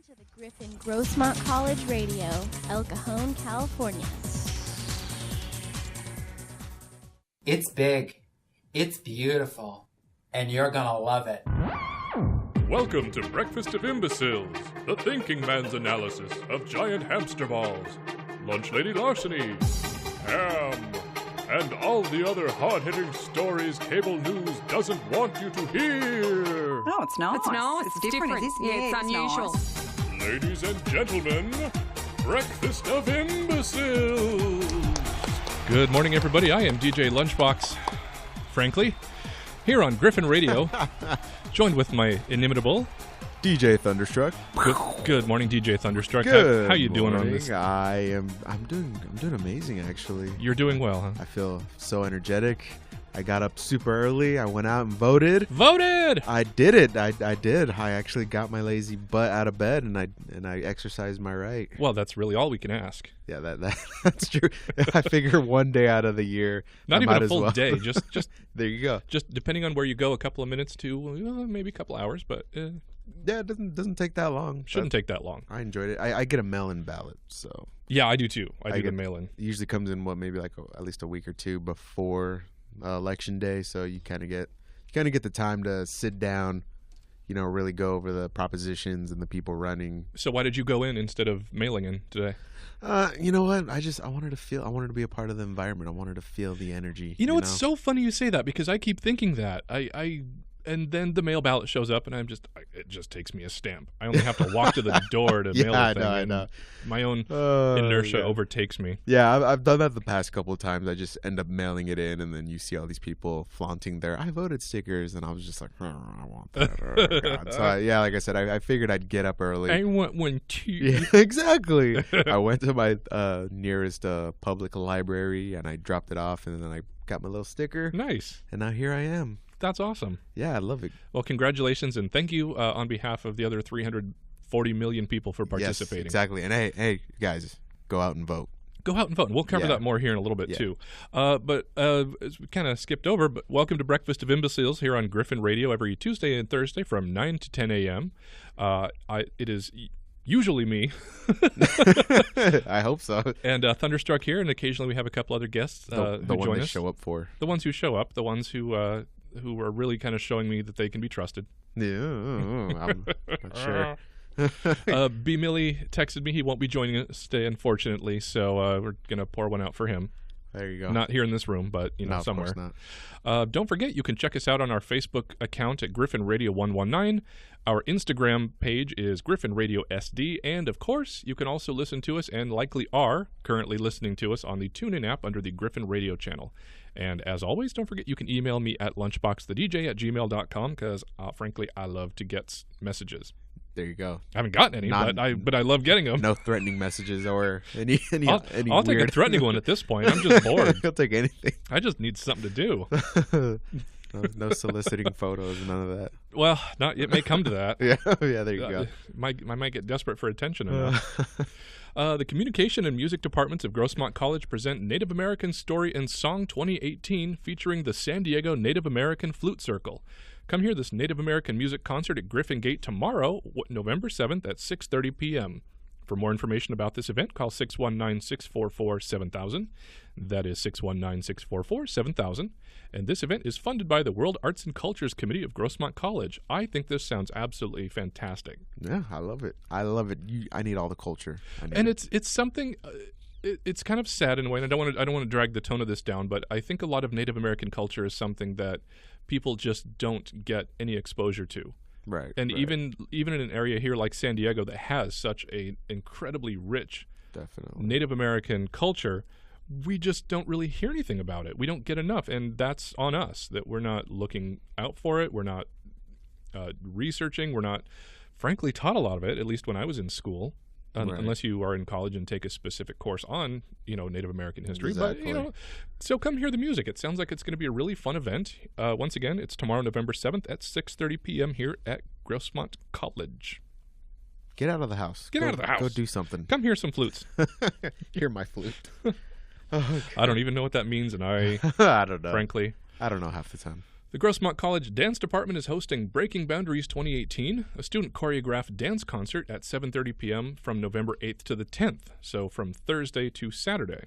To the Griffin Grossmont College Radio, El Cajon, California. It's big, it's beautiful, and you're gonna love it. Welcome to Breakfast of Imbeciles, the thinking man's analysis of giant hamster balls, lunch lady larceny, ham, and all the other hard-hitting stories cable news doesn't want you to hear. No, it's not. It's different. It's unusual. Ladies and gentlemen, Breakfast of Imbeciles. Good morning, everybody. I am DJ Lunchbox, frankly, here on Griffin Radio, joined with my inimitable DJ Thunderstruck. Good morning, DJ Thunderstruck. Good how you doing morning. on this? I'm doing amazing, actually. You're doing well, huh? I feel so energetic. I got up super early. I went out and voted. Voted! I did it. I did. I actually got my lazy butt out of bed and I exercised my right. Well, that's really all we can ask. Yeah, that's true. I figure one day out of the year. Not even a full day. Just there you go. Just depending on where you go, a couple of minutes to maybe a couple hours, but yeah, it doesn't take that long. Shouldn't take that long. I enjoyed it. I get a mail-in ballot, so yeah, I do too. I do the mail-in. It usually comes in maybe like at least a week or two before election day, so you kind of get the time to sit down, really go over the propositions and the people running. So why did you go in instead of mailing in today? You know what? I wanted to be a part of the environment. I wanted to feel the energy. It's so funny you say that because I keep thinking that. And then the mail ballot shows up, and it just takes me a stamp. I only have to walk to the door to mail the thing. I know. My own inertia overtakes me. Yeah, I've done that the past couple of times. I just end up mailing it in, and then you see all these people flaunting their "I voted" stickers, and I was just like, I want that. Oh, God. So like I said, I figured I'd get up early. I want one too. Yeah, exactly. I went to my nearest public library, and I dropped it off, and then I got my little sticker. Nice. And now here I am. That's awesome. Yeah, I love it. Well, congratulations, and thank you on behalf of the other 340 million people for participating. Yes, exactly. And hey, guys, go out and vote. Go out and vote. We'll cover that more here in a little bit, too. But as we kind of skipped over, but welcome to Breakfast of Imbeciles here on Griffin Radio every Tuesday and Thursday from 9 to 10 a.m. It is usually me. I hope so. And Thunderstruck here, and occasionally we have a couple other guests who join us. Show up for. The ones who show up, the ones who are really kind of showing me that they can be trusted. Yeah, I'm not sure. B. Millie texted me he won't be joining us today, unfortunately, so we're going to pour one out for him. There you go. Not here in this room, but somewhere. Of course not. Don't forget, you can check us out on our Facebook account at Griffin Radio 119. Our Instagram page is Griffin Radio SD, and of course, you can also listen to us, and likely are currently listening to us on the TuneIn app under the Griffin Radio channel. And as always, don't forget you can email me at lunchboxthedj@gmail.com because, frankly, I love to get messages. There you go. I haven't gotten any, but I love getting them. No threatening messages or any I'll take a threatening one at this point. I'm just bored. I'll take anything. I just need something to do. No soliciting photos, none of that. Well, it may come to that. Yeah, there you go. I might get desperate for attention enough. The Communication and Music Departments of Grossmont College present Native American Story and Song 2018 featuring the San Diego Native American Flute Circle. Come hear this Native American music concert at Griffin Gate tomorrow, November 7th at 6:30 p.m. For more information about this event, call 619-644-7000. That is 619-644-7000. And this event is funded by the World Arts and Cultures Committee of Grossmont College. I think this sounds absolutely fantastic. Yeah, I love it. I need all the culture. It's something. It's kind of sad in a way, and I don't want to drag the tone of this down, but I think a lot of Native American culture is something that people just don't get any exposure to. Right. And even in an area here like San Diego that has such a incredibly rich Native American culture, we just don't really hear anything about it. We don't get enough, and that's on us that we're not looking out for it. We're not researching. We're not, frankly, taught a lot of it, at least when I was in school. Unless you are in college and take a specific course on, Native American history. Exactly. But, so come hear the music. It sounds like it's going to be a really fun event. Once again, it's tomorrow, November 7th at 6:30 p.m. here at Grossmont College. Get out of the house. Get out of the house. Go do something. Come hear some flutes. Hear my flute. Okay. I don't even know what that means, and I don't know. Frankly, I don't know half the time. The Grossmont College Dance Department is hosting Breaking Boundaries 2018, a student choreographed dance concert at 7:30 p.m. from November 8th to the 10th, so from Thursday to Saturday.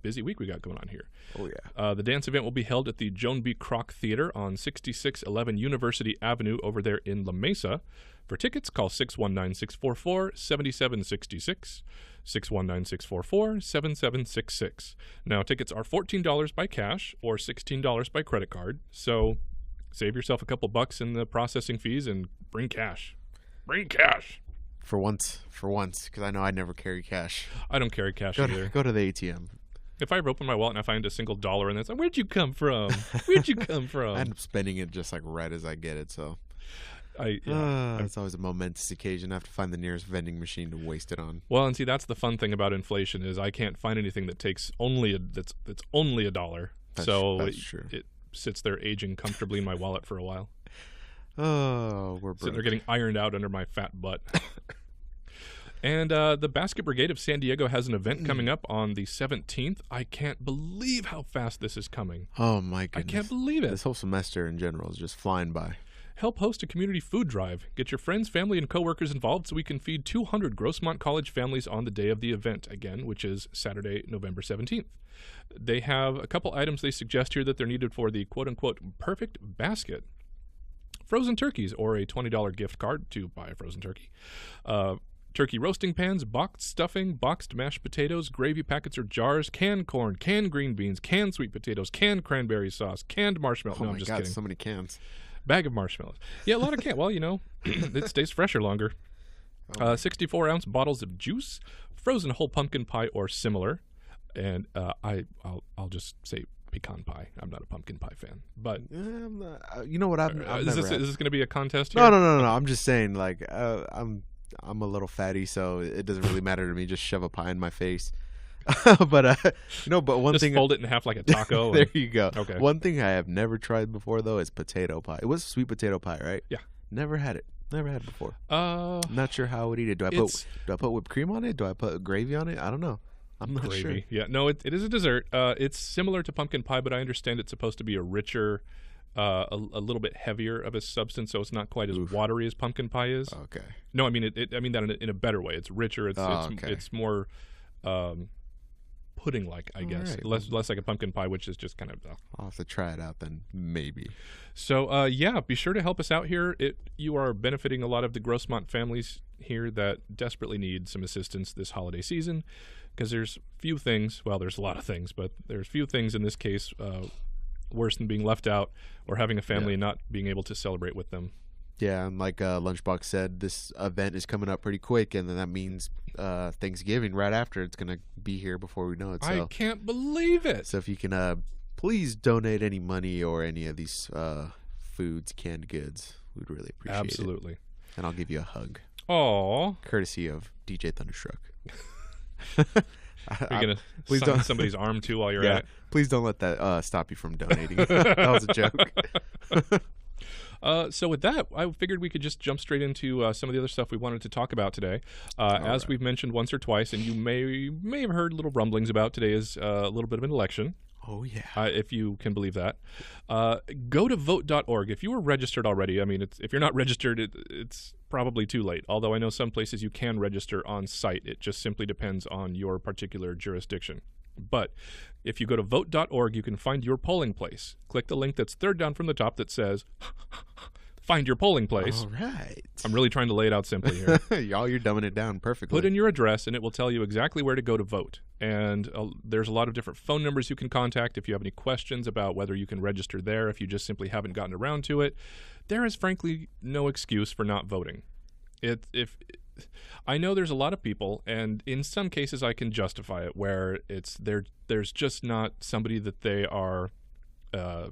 Busy week we got going on here. Oh, yeah. The dance event will be held at the Joan B. Kroc Theater on 6611 University Avenue over there in La Mesa. For tickets, call 619-644-7766, 619-644-7766. Now, tickets are $14 by cash or $16 by credit card, so save yourself a couple bucks in the processing fees and bring cash. Bring cash. For once, because I know I never carry cash. I don't carry cash either. Go to the ATM. If I ever open my wallet and I find a single dollar in this, where'd you come from? Where'd you come from? I end up spending it just like right as I get it, so... it's always a momentous occasion. I have to find the nearest vending machine to waste it on. Well, and see, that's the fun thing about inflation is I can't find anything that takes that's only a dollar. That's true. It sits there aging comfortably in my wallet for a while. Oh, we're broke. Sitting there getting ironed out under my fat butt. And the Basket Brigade of San Diego has an event coming up on the 17th. I can't believe how fast this is coming. Oh, my goodness. I can't believe it. This whole semester in general is just flying by. Help host a community food drive. Get your friends, family, and coworkers involved so we can feed 200 Grossmont College families on the day of the event, again, which is Saturday, November 17th. They have a couple items they suggest here that they're needed for the quote-unquote perfect basket. Frozen turkeys, or a $20 gift card to buy a frozen turkey. Turkey roasting pans, boxed stuffing, boxed mashed potatoes, gravy packets or jars, canned corn, canned green beans, canned sweet potatoos, canned cranberry sauce, canned marshmallows. Oh, no, my I'm just God, kidding. so many cans. Bag of marshmallows. Yeah, a lot of Well, it stays fresher longer. 64-ounce bottles of juice, frozen whole pumpkin pie or similar, and I'll just say pecan pie. I'm not a pumpkin pie fan, but I'm not, you know what? is this going to be a contest here? No. I'm just saying, like, I'm a little fatty, so it doesn't really matter to me. Just shove a pie in my face. But one just thing, fold it in half like a taco. There you go. Okay. One thing I have never tried before though is potato pie. It was sweet potato pie, right? Yeah. Never had it. Never had it before. I'm not sure how I would eat it. Do I put whipped cream on it? Do I put gravy on it? I don't know. I'm not sure. Yeah. No, it is a dessert. It's similar to pumpkin pie, but I understand it's supposed to be a richer, a little bit heavier of a substance, so it's not quite as watery as pumpkin pie is. Okay. No, I mean I mean that in a better way. It's richer. It's more pudding-like, I guess. Right. Less like a pumpkin pie, which is just kind of... I'll have to try it out then, maybe. So, yeah, be sure to help us out here. You are benefiting a lot of the Grossmont families here that desperately need some assistance this holiday season, because there's few things, well, there's a lot of things, but there's few things in this case worse than being left out or having a family and not being able to celebrate with them. Yeah, and like Lunchbox said, this event is coming up pretty quick, and then that means Thanksgiving right after. It's going to be here before we know it. So. I can't believe it. So if you can please donate any money or any of these foods, canned goods, we'd really appreciate it. Absolutely. And I'll give you a hug. Aw. Courtesy of DJ Thunderstruck. You're going to sign somebody's arm too while you're at it. Please don't let that stop you from donating. That was a joke. So with that, I figured we could just jump straight into some of the other stuff we wanted to talk about today. As we've mentioned once or twice, and you may have heard little rumblings about, today is a little bit of an election. Oh, yeah. If you can believe that. Go to vote.org. If you were registered already, I mean, if you're not registered, it's probably too late. Although I know some places you can register on site. It just simply depends on your particular jurisdiction. But if you go to vote.org, you can find your polling place. Click the link that's third down from the top that says, find your polling place. All right. I'm really trying to lay it out simply here. You're dumbing it down perfectly. Put in your address, and it will tell you exactly where to go to vote. And there's a lot of different phone numbers you can contact if you have any questions about whether you can register there, if you just simply haven't gotten around to it. There is, frankly, no excuse for not voting. I know there's a lot of people, and in some cases I can justify it, where there's just not somebody that they are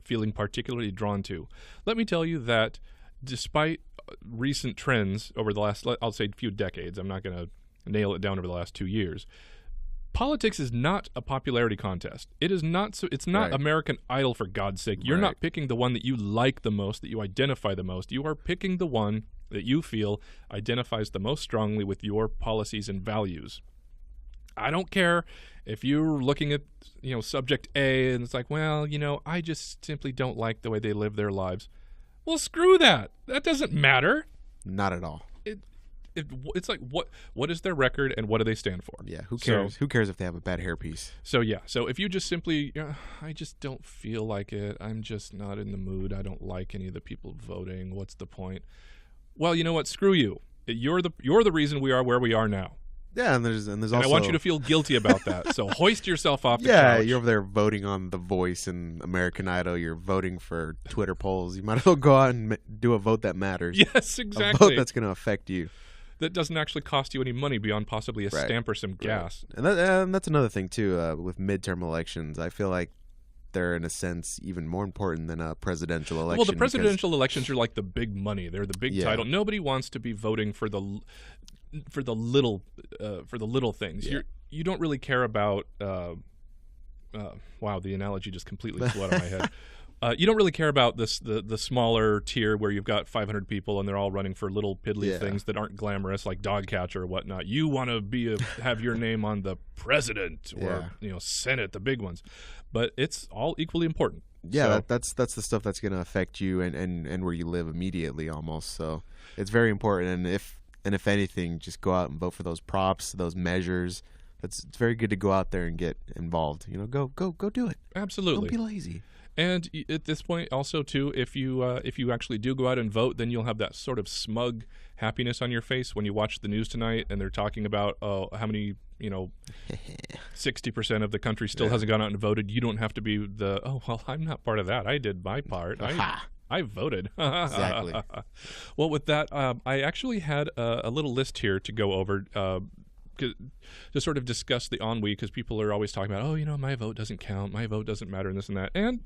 feeling particularly drawn to. Let me tell you that despite recent trends over the last, I'll say, few decades, I'm not going to nail it down over the last 2 years, politics is not a popularity contest. It is not. So it's not American Idol, for God's sake. You're not picking the one that you like the most, that you identify the most. You are picking the one that you feel identifies the most strongly with your policies and values. I don't care if you're looking at, subject A and it's like, well, I just simply don't like the way they live their lives. Well, screw that. That doesn't matter. Not at all. It's like, what is their record and what do they stand for? Yeah, who cares? Who cares if they have a bad hairpiece? So if you just simply, I just don't feel like it. I'm just not in the mood. I don't like any of the people voting. What's the point? Well, you know what? Screw you. You're the reason we are where we are now. Yeah, and there's also. I want you to feel guilty about that. So hoist yourself off the couch. Yeah, you're over there voting on The Voice and American Idol. You're voting for Twitter polls. You might as well go out and do a vote that matters. Yes, exactly. A vote that's going to affect you. That doesn't actually cost you any money beyond possibly a stamp or some gas. And that's another thing, too, with midterm elections. I feel like they're, in a sense, even more important than a presidential election. Well, the presidential elections are like the big money. They're the big title. Nobody wants to be voting for the little things. Yeah. You don't really care about wow, the analogy just completely flew out of my head. You don't really care about the smaller tier where you've got 500 people and they're all running for little piddly things that aren't glamorous, like dog catcher or whatnot. You want to have your name on the president or Senate, the big ones. But it's all equally important. Yeah, that's the stuff that's going to affect you and where you live immediately almost. So it's very important. And if anything, just go out and vote for those props, those measures. It's very good to go out there and get involved. Go do it. Absolutely. Don't be lazy. And at this point, also too, if you actually do go out and vote, then you'll have that sort of smug happiness on your face when you watch the news tonight and they're talking about how many 60% of the country still hasn't gone out and voted. You don't have to be I'm not part of that. I did my part. I voted. Exactly. Well, with that, I actually had a little list here to go over to sort of discuss the ennui, because people are always talking about, my vote doesn't count, my vote doesn't matter, and this and that. And,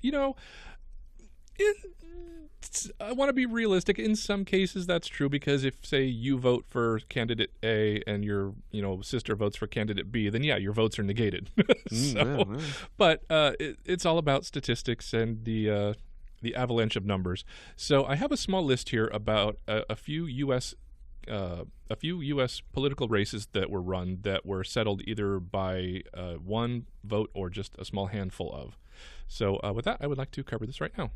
I want to be realistic. In some cases, that's true, because if, say, you vote for candidate A and your, sister votes for candidate B, then, your votes are negated. But it's all about statistics and the avalanche of numbers. So I have a small list here about a few U.S. Political races that were run that were settled either by one vote or just a small handful of. So with that, I would like to cover this right now.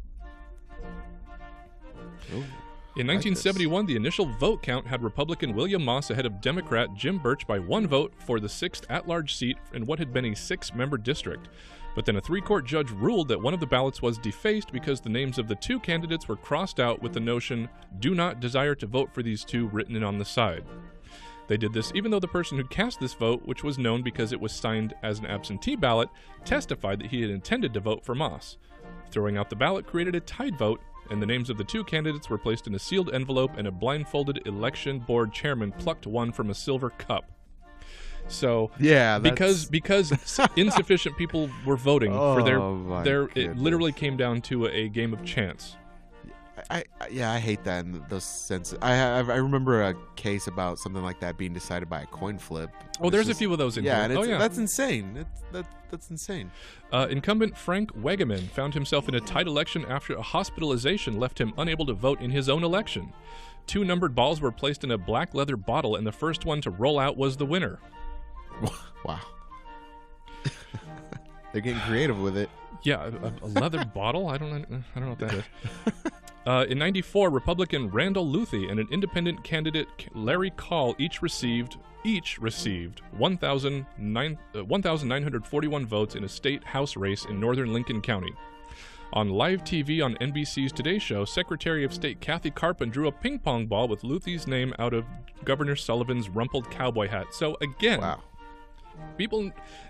In 1971, the initial vote count had Republican William Moss ahead of Democrat Jim Birch by one vote for the 6th at-large seat in what had been a 6-member district. But then a 3-court judge ruled that one of the ballots was defaced because the names of the 2 candidates were crossed out with the notion, "Do not desire to vote for these 2," written in on the side. They did this even though the person who cast this vote, which was known because it was signed as an absentee ballot, testified that he had intended to vote for Moss. Throwing out the ballot created a tied vote, and the names of the 2 candidates were placed in a sealed envelope, and a blindfolded election board chairman plucked one from a silver cup. So because insufficient people were voting for their it literally came down to a game of chance. I hate that in those senses. I remember a case about something like that being decided by a coin flip. Oh, there's a few of those in here. And that's insane. That's insane. Incumbent Frank Wegeman found himself in a tight election after a hospitalization left him unable to vote in his own election. 2 numbered balls were placed in a black leather bottle, and the first one to roll out was the winner. Wow. They're getting creative with it. Yeah, a leather bottle? I don't know what that is. In 94, Republican Randall Luthi and an independent candidate Larry Call each received 1,941 votes in a state House race in northern Lincoln County. On live TV on NBC's Today Show, Secretary of State Kathy Carpin drew a ping pong ball with Luthi's name out of Governor Sullivan's rumpled cowboy hat. So again,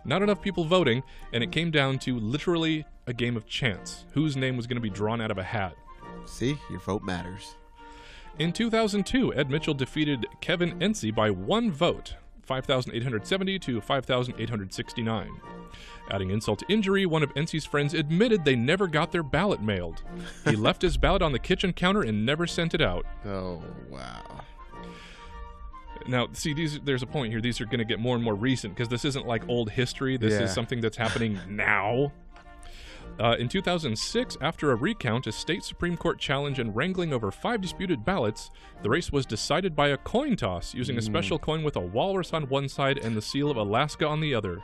not enough people voting, and it came down to literally a game of chance. Whose name was going to be drawn out of a hat? See, your vote matters. In 2002, Ed Mitchell defeated Kevin Ency by one vote, 5,870 to 5,869. Adding insult to injury, one of Ency's friends admitted they never got their ballot mailed. He left his ballot on the kitchen counter and never sent it out. Oh, wow. Now, see, there's a point here. These are going to get more and more recent because this isn't like old history. This is something that's happening now. In 2006, after a recount, a state Supreme Court challenge, and wrangling over 5 disputed ballots, the race was decided by a coin toss using a special coin with a walrus on one side and the seal of Alaska on the other.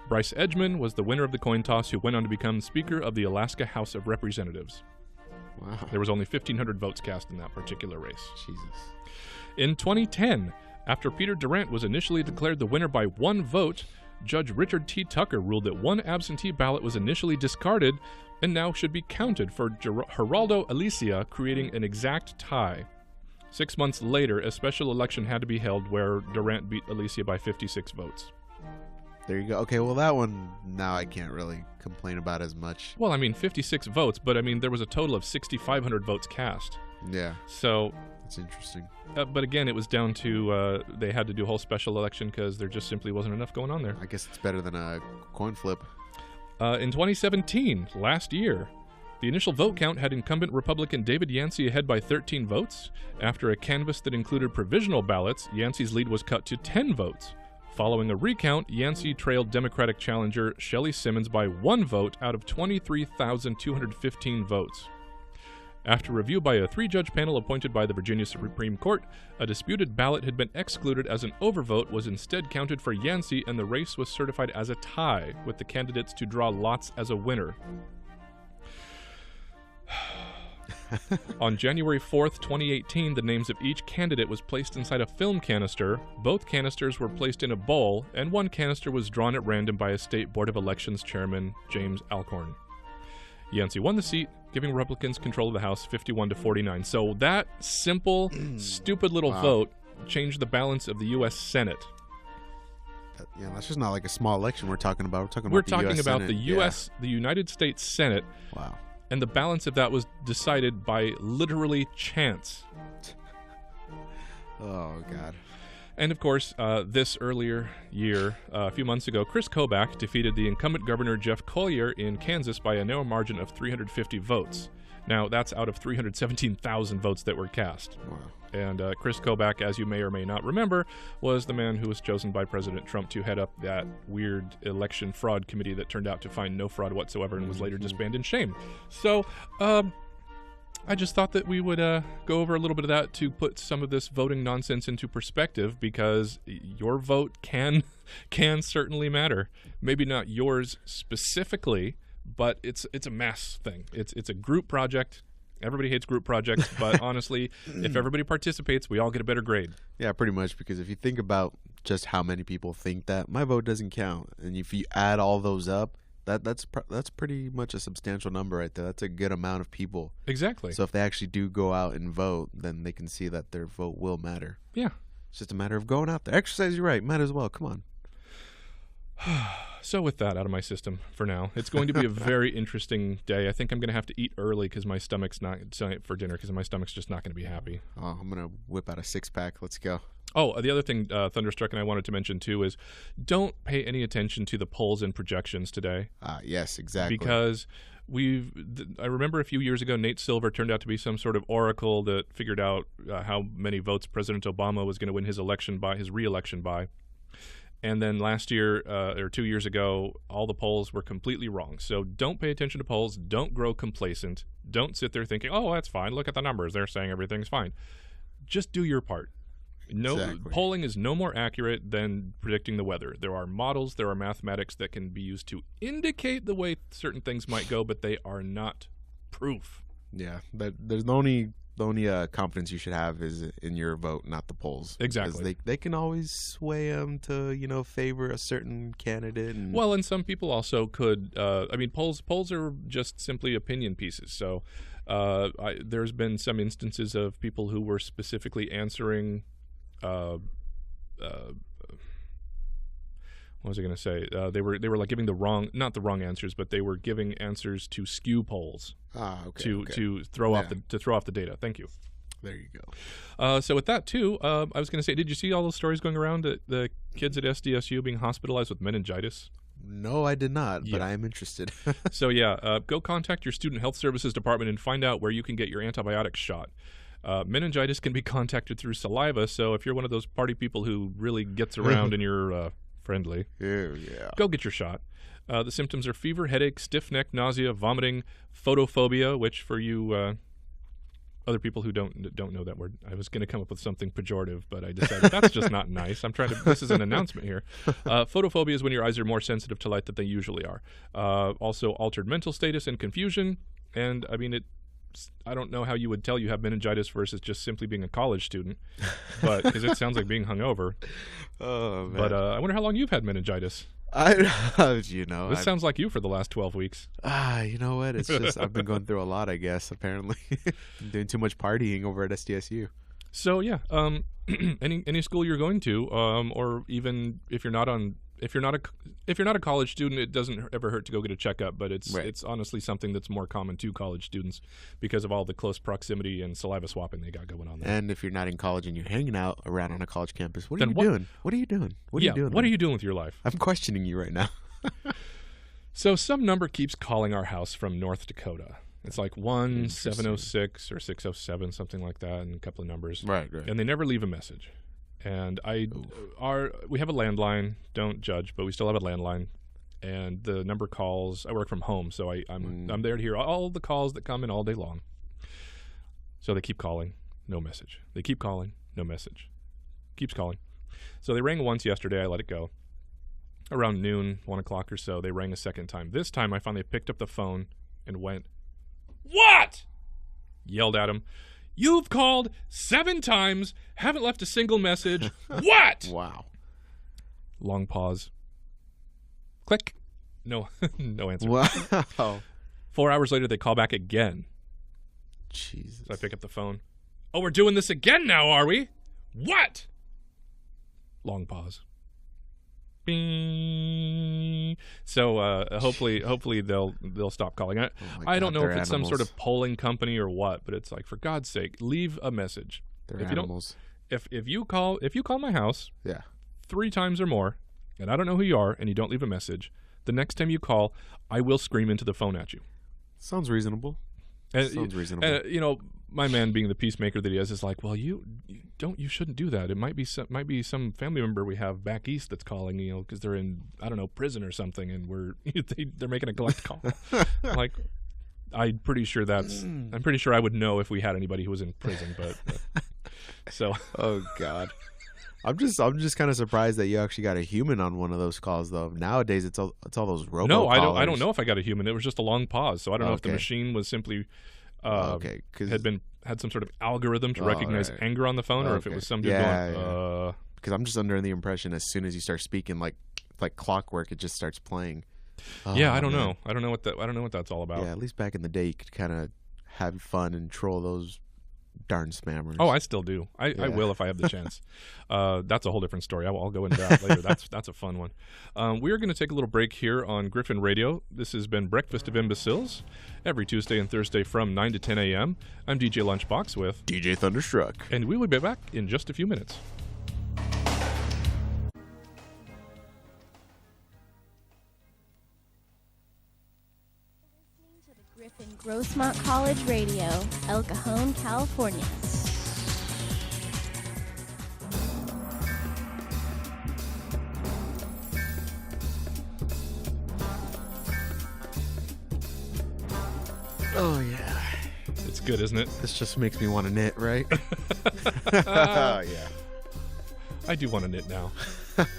Bryce Edgman was the winner of the coin toss, who went on to become Speaker of the Alaska House of Representatives. Wow. There was only 1,500 votes cast in that particular race. Jesus. In 2010, after Peter Durant was initially declared the winner by 1 vote, Judge Richard T. Tucker ruled that 1 absentee ballot was initially discarded and now should be counted for Geraldo Alicia, creating an exact tie. 6 months later, a special election had to be held where Durant beat Alicia by 56 votes. There you go. Okay, well, that one, now I can't really complain about as much. Well, I mean, 56 votes, but I mean, there was a total of 6,500 votes cast. Yeah. So... That's interesting. But again, it was down to they had to do a whole special election because there just simply wasn't enough going on there. I guess it's better than a coin flip. In 2017, last year, the initial vote count had incumbent Republican David Yancey ahead by 13 votes. After a canvass that included provisional ballots, Yancey's lead was cut to 10 votes. Following a recount, Yancey trailed Democratic challenger Shelley Simmons by 1 vote out of 23,215 votes. After review by a 3-judge panel appointed by the Virginia Supreme Court, a disputed ballot had been excluded as an overvote was instead counted for Yancey, and the race was certified as a tie, with the candidates to draw lots as a winner. On January 4th, 2018, the names of each candidate was placed inside a film canister. Both canisters were placed in a bowl, and 1 canister was drawn at random by a state Board of Elections chairman, James Alcorn. Yancey won the seat, giving Republicans control of the House 51-49. So that simple, stupid little vote changed the balance of the U.S. Senate. Yeah, that's just not like a small election we're talking about. We're talking about the U.S., the United States Senate. Wow. And the balance of that was decided by literally chance. Oh, God. And, of course, this earlier year, a few months ago, Chris Kobach defeated the incumbent governor Jeff Collier in Kansas by a narrow margin of 350 votes. Now, that's out of 317,000 votes that were cast. Wow. And Chris Kobach, as you may or may not remember, was the man who was chosen by President Trump to head up that weird election fraud committee that turned out to find no fraud whatsoever and was later disbanded in shame. So, I just thought that we would go over a little bit of that to put some of this voting nonsense into perspective, because your vote can certainly matter. Maybe not yours specifically, but it's a mass thing. It's a group project. Everybody hates group projects, but honestly, if everybody participates, we all get a better grade. Yeah, pretty much, because if you think about just how many people think that my vote doesn't count, and if you add all those up, that's pretty much a substantial number right there. That's a good amount of people. Exactly. So if they actually do go out and vote, then they can see that their vote will matter. Yeah. It's just a matter of going out there. Exercise your right. Might as well. Come on. So with that out of my system for now, it's going to be a very interesting day. I think I'm going to have to eat early because my stomach's not for dinner because my stomach's just not going to be happy. Oh, I'm going to whip out a 6-pack. Let's go. Oh, the other thing Thunderstruck and I wanted to mention too is don't pay any attention to the polls and projections today. Yes, exactly. Because I remember a few years ago, Nate Silver turned out to be some sort of oracle that figured out how many votes President Obama was going to win his re-election by. And then last year or 2 years ago, all the polls were completely wrong. So don't pay attention to polls. Don't grow complacent. Don't sit there thinking, oh, that's fine. Look at the numbers. They're saying everything's fine. Just do your part. Exactly. Polling is no more accurate than predicting the weather. There are models, there are mathematics that can be used to indicate the way certain things might go, but they are not proof. Yeah, there's the only confidence you should have is in your vote, not the polls. Exactly. Because they can always sway them to favor a certain candidate. Well, and some people also could. Polls are just simply opinion pieces. So there's been some instances of people who were specifically answering. What was I going to say? They were like giving not the wrong answers, but they were giving answers to skew polls. Okay. To throw off the data. Thank you. There you go. So with that too, I was going to say, did you see all those stories going around that the kids at SDSU being hospitalized with meningitis? No, I did not, but I am interested. So go contact your student health services department and find out where you can get your antibiotics shot. Meningitis can be contacted through saliva, so if you're one of those party people who really gets around and you're friendly, yeah, go get your shot. The symptoms are fever, headache, stiff neck, nausea, vomiting, photophobia, which for you other people who don't know that word, I was going to come up with something pejorative, but I decided that's just not nice. This is an announcement here. Photophobia is when your eyes are more sensitive to light than they usually are. Also altered mental status and confusion. And I mean, I don't know how you would tell you have meningitis versus just simply being a college student, but because it sounds like being hungover. Oh, man. But I wonder how long you've had meningitis. This sounds like you for the last 12 weeks. You know what? It's just I've been going through a lot, I guess. Apparently, I'm doing too much partying over at SDSU. So yeah, any school you're going to, or even if you're not a college student, it doesn't ever hurt to go get a checkup. But it's honestly something that's more common to college students because of all the close proximity and saliva swapping they got going on there. And if you're not in college and you're hanging out around on a college campus, what are you doing? What are you doing? What are you doing with your life? I'm questioning you right now. So some number keeps calling our house from North Dakota. It's like 1706 or 607, something like that, and a couple of numbers. Right. And they never leave a message. And we have a landline. Don't judge, but we still have a landline. And the number calls. I work from home, so I'm there to hear all the calls that come in all day long. So they keep calling, no message. They keep calling, no message. Keeps calling. So they rang once yesterday. I let it go. Around noon, 1 o'clock or so, they rang a second time. This time, I finally picked up the phone and went, "What?" Yelled at him. "You've called 7 times, haven't left a single message. What?" Wow. Long pause. Click. No, no answer. Wow. 4 hours later, they call back again. Jesus. So I pick up the phone. "Oh, we're doing this again now, are we? What?" Long pause. Bing. So hopefully they'll stop calling. I don't know if it's some sort of polling company or what, but it's like, for God's sake, leave a message. They're if animals. If you call my house 3 times or more, and I don't know who you are, and you don't leave a message, the next time you call, I will scream into the phone at you. Sounds reasonable. My man, being the peacemaker that he is like, well, you shouldn't do that. It might be some family member we have back east that's calling, because they're in, I don't know, prison or something, and they're making a collect call. Like, I'm pretty sure I would know if we had anybody who was in prison, but so. Oh God. I'm just kind of surprised that you actually got a human on one of those calls, though. Nowadays, it's all those robocallers. No, I don't know if I got a human. It was just a long pause, so I don't know if the machine was simply had some sort of algorithm to recognize anger on the phone, or if it was some dude going. Because I'm just under the impression as soon as you start speaking like clockwork, it just starts playing. I don't know. I don't know what that's all about. Yeah, at least back in the day, you could kind of have fun and troll those darn spammers. Oh, I still do. I will if I have the chance. That's a whole different story. I'll go into that later. That's a fun one. We're going to take a little break here on Griffin Radio. This has been Breakfast of Imbeciles, every Tuesday and Thursday from 9 to 10 a.m. I'm DJ Lunchbox with DJ Thunderstruck. And we will be back in just a few minutes. Griffin Grossmont College Radio, El Cajon, California. Oh yeah, it's good, isn't it? This just makes me want to knit, right? Yeah. I do want to knit now.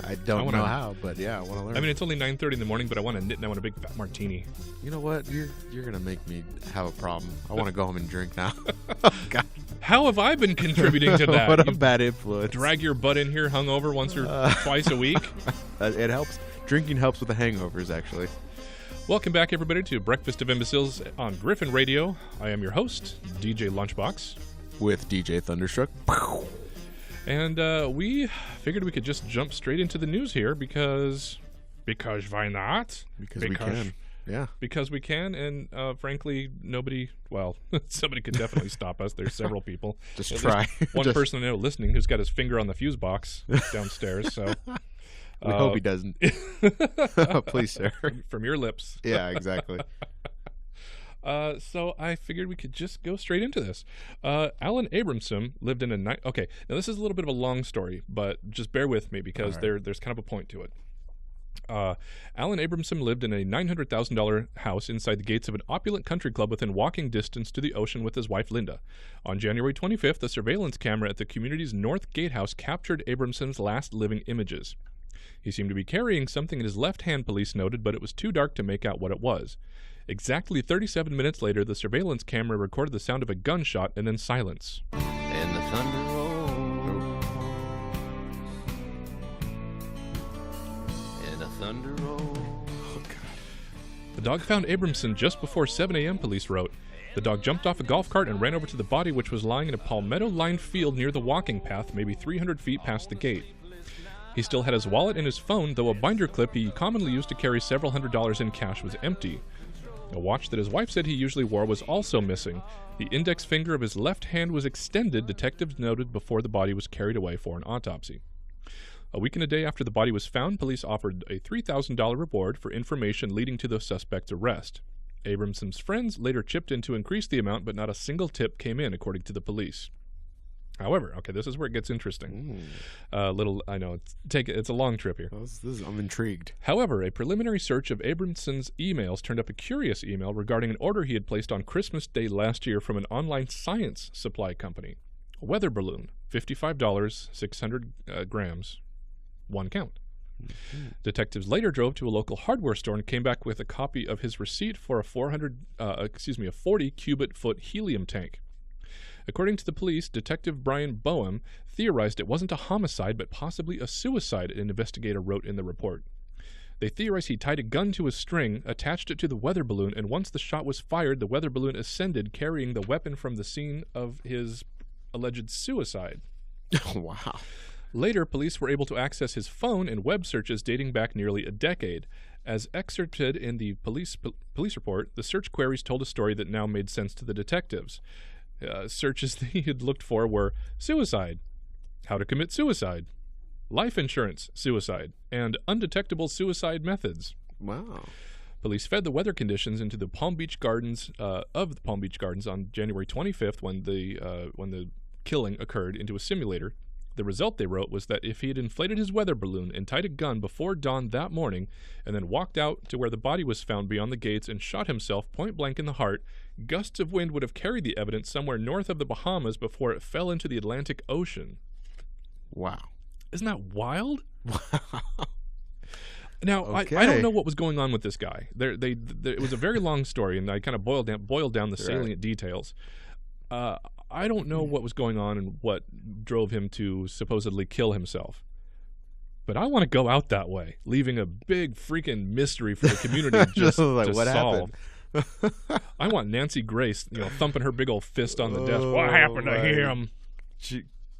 I don't know how, but yeah, I want to learn. I mean, it's only 9:30 in the morning, but I want to knit and I want a big fat martini. You know what? You're gonna make me have a problem. I want to go home and drink now. Oh, God. How have I been contributing to that? What a bad influence. Drag your butt in here hungover once or twice a week. It helps. Drinking helps with the hangovers, actually. Welcome back, everybody, to Breakfast of Imbeciles on Griffin Radio. I am your host, DJ Lunchbox. With DJ Thunderstruck. And we figured we could just jump straight into the news here because why not? Because we can. Yeah. Because we can, and frankly, somebody could definitely stop us. There's several people. Just try. One person I know listening who's got his finger on the fuse box downstairs, so... We hope he doesn't. Please, sir. From your lips. Yeah, exactly. So I figured we could just go straight into this. Alan Abramson lived in a... Okay, now this is a little bit of a long story, but just bear with me because there's kind of a point to it. Alan Abramson lived in a $900,000 house inside the gates of an opulent country club within walking distance to the ocean with his wife, Linda. On January 25th, a surveillance camera at the community's North Gatehouse captured Abramson's last living images. He seemed to be carrying something in his left hand, police noted, but it was too dark to make out what it was. Exactly 37 minutes later, the surveillance camera recorded the sound of a gunshot and then silence. And the thunder rolls. And the thunder rolls. Oh, God. The dog found Abramson just before 7 a.m., police wrote. The dog jumped off a golf cart and ran over to the body, which was lying in a palmetto-lined field near the walking path, maybe 300 feet past the gate. He still had his wallet and his phone, though a binder clip he commonly used to carry several $100s in cash was empty. A watch that his wife said he usually wore was also missing. The index finger of his left hand was extended, detectives noted, before the body was carried away for an autopsy. A week and a day after the body was found, police offered a $3,000 reward for information leading to the suspect's arrest. Abramson's friends later chipped in to increase the amount, but not a single tip came in, according to the police. However, okay, this is where it gets interesting. I know, it's a long trip here. I'm intrigued. However, a preliminary search of Abramson's emails turned up a curious email regarding an order he had placed on Christmas Day last year from an online science supply company. A weather balloon, $55, 600 grams, 1 count. Mm-hmm. Detectives later drove to a local hardware store and came back with a copy of his receipt for a 40 cubic foot helium tank. According to the police, Detective Brian Boehm theorized it wasn't a homicide but possibly a suicide, an investigator wrote in the report. They theorized he tied a gun to a string, attached it to the weather balloon, and once the shot was fired, the weather balloon ascended, carrying the weapon from the scene of his alleged suicide. Oh, wow. Later, police were able to access his phone and web searches dating back nearly a decade. As excerpted in the police report, the search queries told a story that now made sense to the detectives. Searches that he had looked for were suicide, how to commit suicide, life insurance, suicide, and undetectable suicide methods. Wow. Police fed the weather conditions into the Palm Beach Gardens on January 25th when the killing occurred into a simulator. The result, they wrote, was that if he had inflated his weather balloon and tied a gun before dawn that morning and then walked out to where the body was found beyond the gates and shot himself point blank in the heart, gusts of wind would have carried the evidence somewhere north of the Bahamas before it fell into the Atlantic Ocean. Wow. Isn't that wild? Wow. Now, Okay. I don't know what was going on with this guy. It was a very long story, and I kind of boiled down the salient details. I don't know what was going on and what drove him to supposedly kill himself. But I want to go out that way, leaving a big freaking mystery for the community just like, to what solve. Happened? I want Nancy Grace, thumping her big old fist on the desk. What happened to him?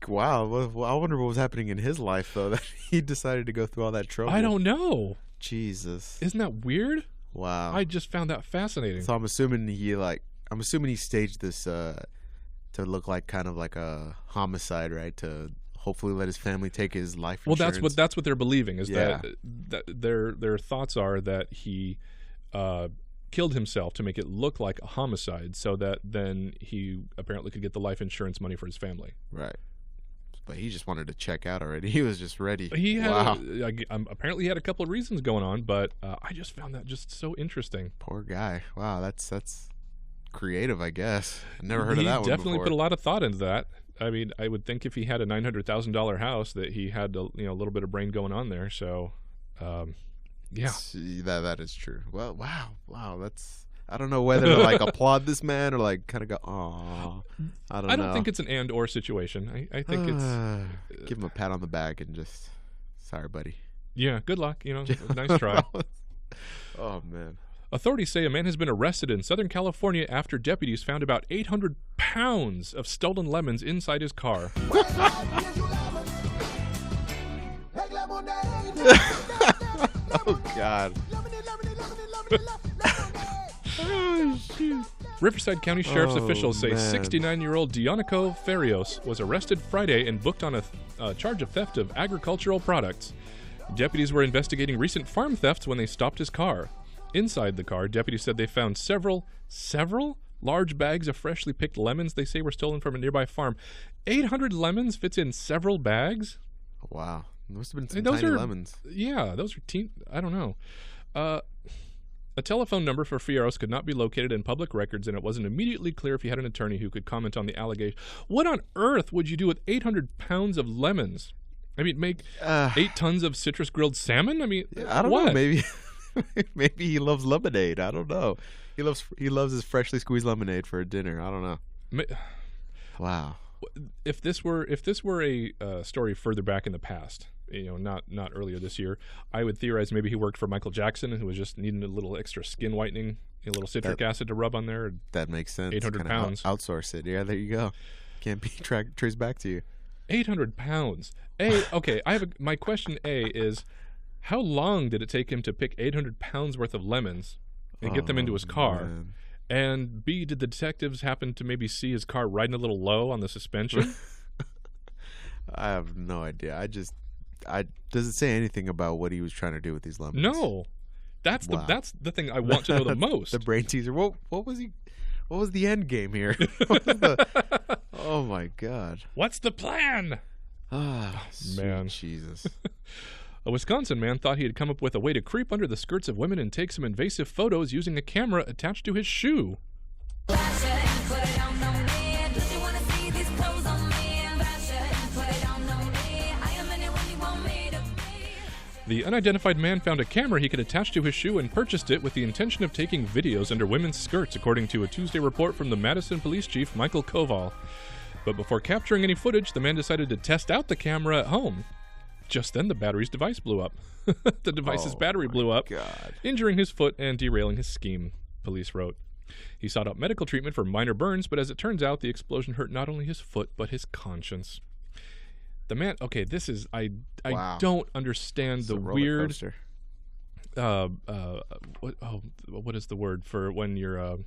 Wow. Well, I wonder what was happening in his life, though, that he decided to go through all that trouble. I don't know. Jesus. Isn't that weird? Wow. I just found that fascinating. So I'm assuming he staged this to look like kind of like a homicide, right? To hopefully let his family take his life insurance. Well, that's what they're believing is that their thoughts are that he killed himself to make it look like a homicide, so that then he apparently could get the life insurance money for his family. Right. But he just wanted to check out already. He was just ready. He had wow. Apparently he had a couple of reasons going on, but I just found that just so interesting. Poor guy. Wow, that's creative, I guess. I never heard of that one before. He definitely put a lot of thought into that. I mean, I would think if he had a $900,000 house that he had a little bit of brain going on there. So, yeah, that is true. Well, wow. That's, I don't know whether to like applaud this man or like kind of go, oh, I don't think it's an and/or situation. I think it's give him a pat on the back and just, sorry, buddy. Yeah, good luck. Nice try. Oh man. Authorities say a man has been arrested in Southern California after deputies found about 800 pounds of stolen lemons inside his car. Oh, God. Oh, shoot. Riverside County Sheriff's officials say man. 69-year-old Dionico Farios was arrested Friday and booked on a charge of theft of agricultural products. Deputies were investigating recent farm thefts when they stopped his car. Inside the car, deputies said they found several large bags of freshly picked lemons they say were stolen from a nearby farm. 800 lemons fits in several bags? Wow. Must have been some those tiny are lemons. Yeah, those are I don't know. A telephone number for Fierros could not be located in public records, and it wasn't immediately clear if he had an attorney who could comment on the allegation. What on earth would you do with 800 pounds of lemons? I mean, make 8 tons of citrus grilled salmon? I mean, I don't know. Maybe he loves lemonade. I don't know. He loves his freshly squeezed lemonade for a dinner. I don't know. Wow. If this were a story further back in the past, not earlier this year, I would theorize maybe he worked for Michael Jackson, who was just needing a little extra skin whitening, a little citric acid to rub on there. That makes sense. 800 pounds. Outsource it. Yeah, there you go. Can't be traced back to you. 800 pounds. Okay. My question is, how long did it take him to pick 800 pounds worth of lemons and get them into his car? Man. And B, did the detectives happen to maybe see his car riding a little low on the suspension? I have no idea. Does it say anything about what he was trying to do with these lemons? No. That's the thing I want to know the most. The brain teaser. What was the end game here? Oh my God. What's the plan? Man. Jesus. A Wisconsin man thought he had come up with a way to creep under the skirts of women and take some invasive photos using a camera attached to his shoe. The unidentified man found a camera he could attach to his shoe and purchased it with the intention of taking videos under women's skirts, according to a Tuesday report from the Madison Police Chief Michael Koval. But before capturing any footage, the man decided to test out the camera at home. Just then, the battery's device blew up. The device's battery blew up, injuring his foot and derailing his scheme, police wrote. He sought out medical treatment for minor burns, but as it turns out, the explosion hurt not only his foot, but his conscience. The man, okay, this is, I don't understand the weird, what is the word for when you're, not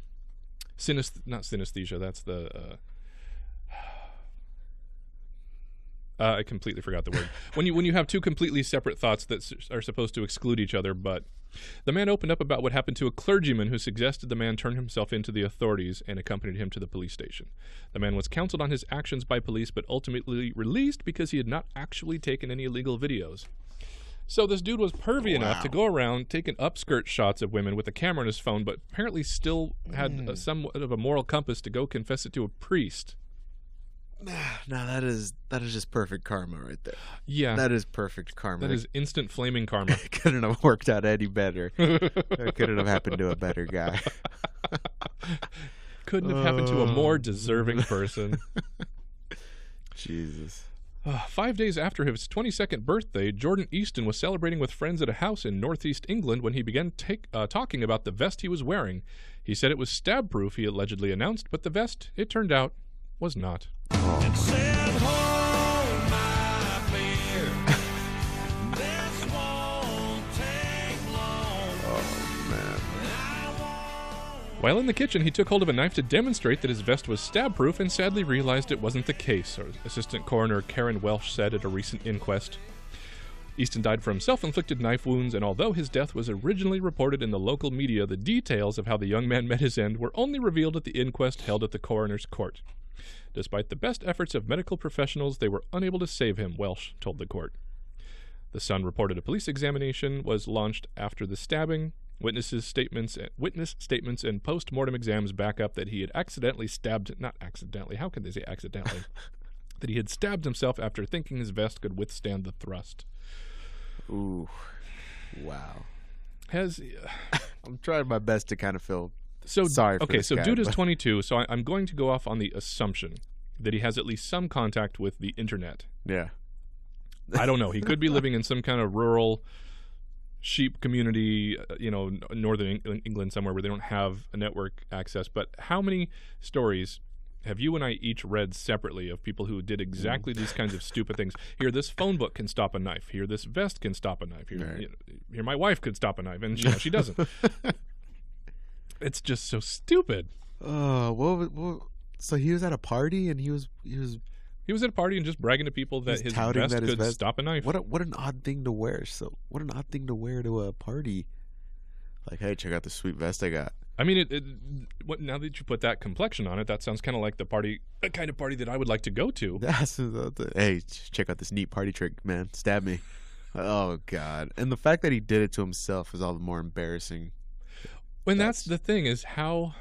synesthesia, that's the, I completely forgot the word. When you have two completely separate thoughts that are supposed to exclude each other, but the man opened up about what happened to a clergyman who suggested the man turn himself into the authorities and accompanied him to the police station. The man was counseled on his actions by police, but ultimately released because he had not actually taken any illegal videos. So this dude was pervy enough to go around taking upskirt shots of women with a camera on his phone, but apparently still had somewhat of a moral compass to go confess it to a priest. Now that is just perfect karma right there. Yeah, that is perfect karma. That is instant flaming karma. Couldn't have worked out any better. It couldn't have happened to a better guy. Couldn't have happened to a more deserving person. Jesus. 5 days after his 22nd birthday, Jordan Easton was celebrating with friends at a house in northeast England when he began talking about the vest he was wearing. He said it was stab-proof, he allegedly announced, but the vest, it turned out, was not. And said, hold my beer. This won't take long. Oh, man. While in the kitchen, he took hold of a knife to demonstrate that his vest was stab-proof and sadly realized it wasn't the case, Assistant Coroner Karen Welsh said at a recent inquest. Easton died from self-inflicted knife wounds, and although his death was originally reported in the local media, the details of how the young man met his end were only revealed at the inquest held at the coroner's court. Despite the best efforts of medical professionals, they were unable to save him, Welsh told the court. The Sun reported a police examination was launched after the stabbing. Witness statements and post-mortem exams back up that he had that he had stabbed himself after thinking his vest could withstand the thrust. Ooh. Wow. I'm trying my best to kind of feel sorry for this guy, dude is 22, so I'm going to go off on the assumption that he has at least some contact with the internet. Yeah. I don't know. He could be living in some kind of rural sheep community, northern England somewhere where they don't have a network access. But how many stories have you and I each read separately of people who did exactly these kinds of stupid things? Here, this phone book can stop a knife. Here, this vest can stop a knife. Here, here my wife could stop a knife, and she doesn't. It's just so stupid. So he was at a party and he was at a party and just bragging to people that his vest could stop a knife. What an odd thing to wear. So what an odd thing to wear to a party. Like, hey, check out this sweet vest I got. I mean, now that you put that complexion on it, that sounds kind of like the kind of party that I would like to go to. Hey, check out this neat party trick, man. Stab me. Oh, God. And the fact that he did it to himself is all the more embarrassing. When that's the thing, is how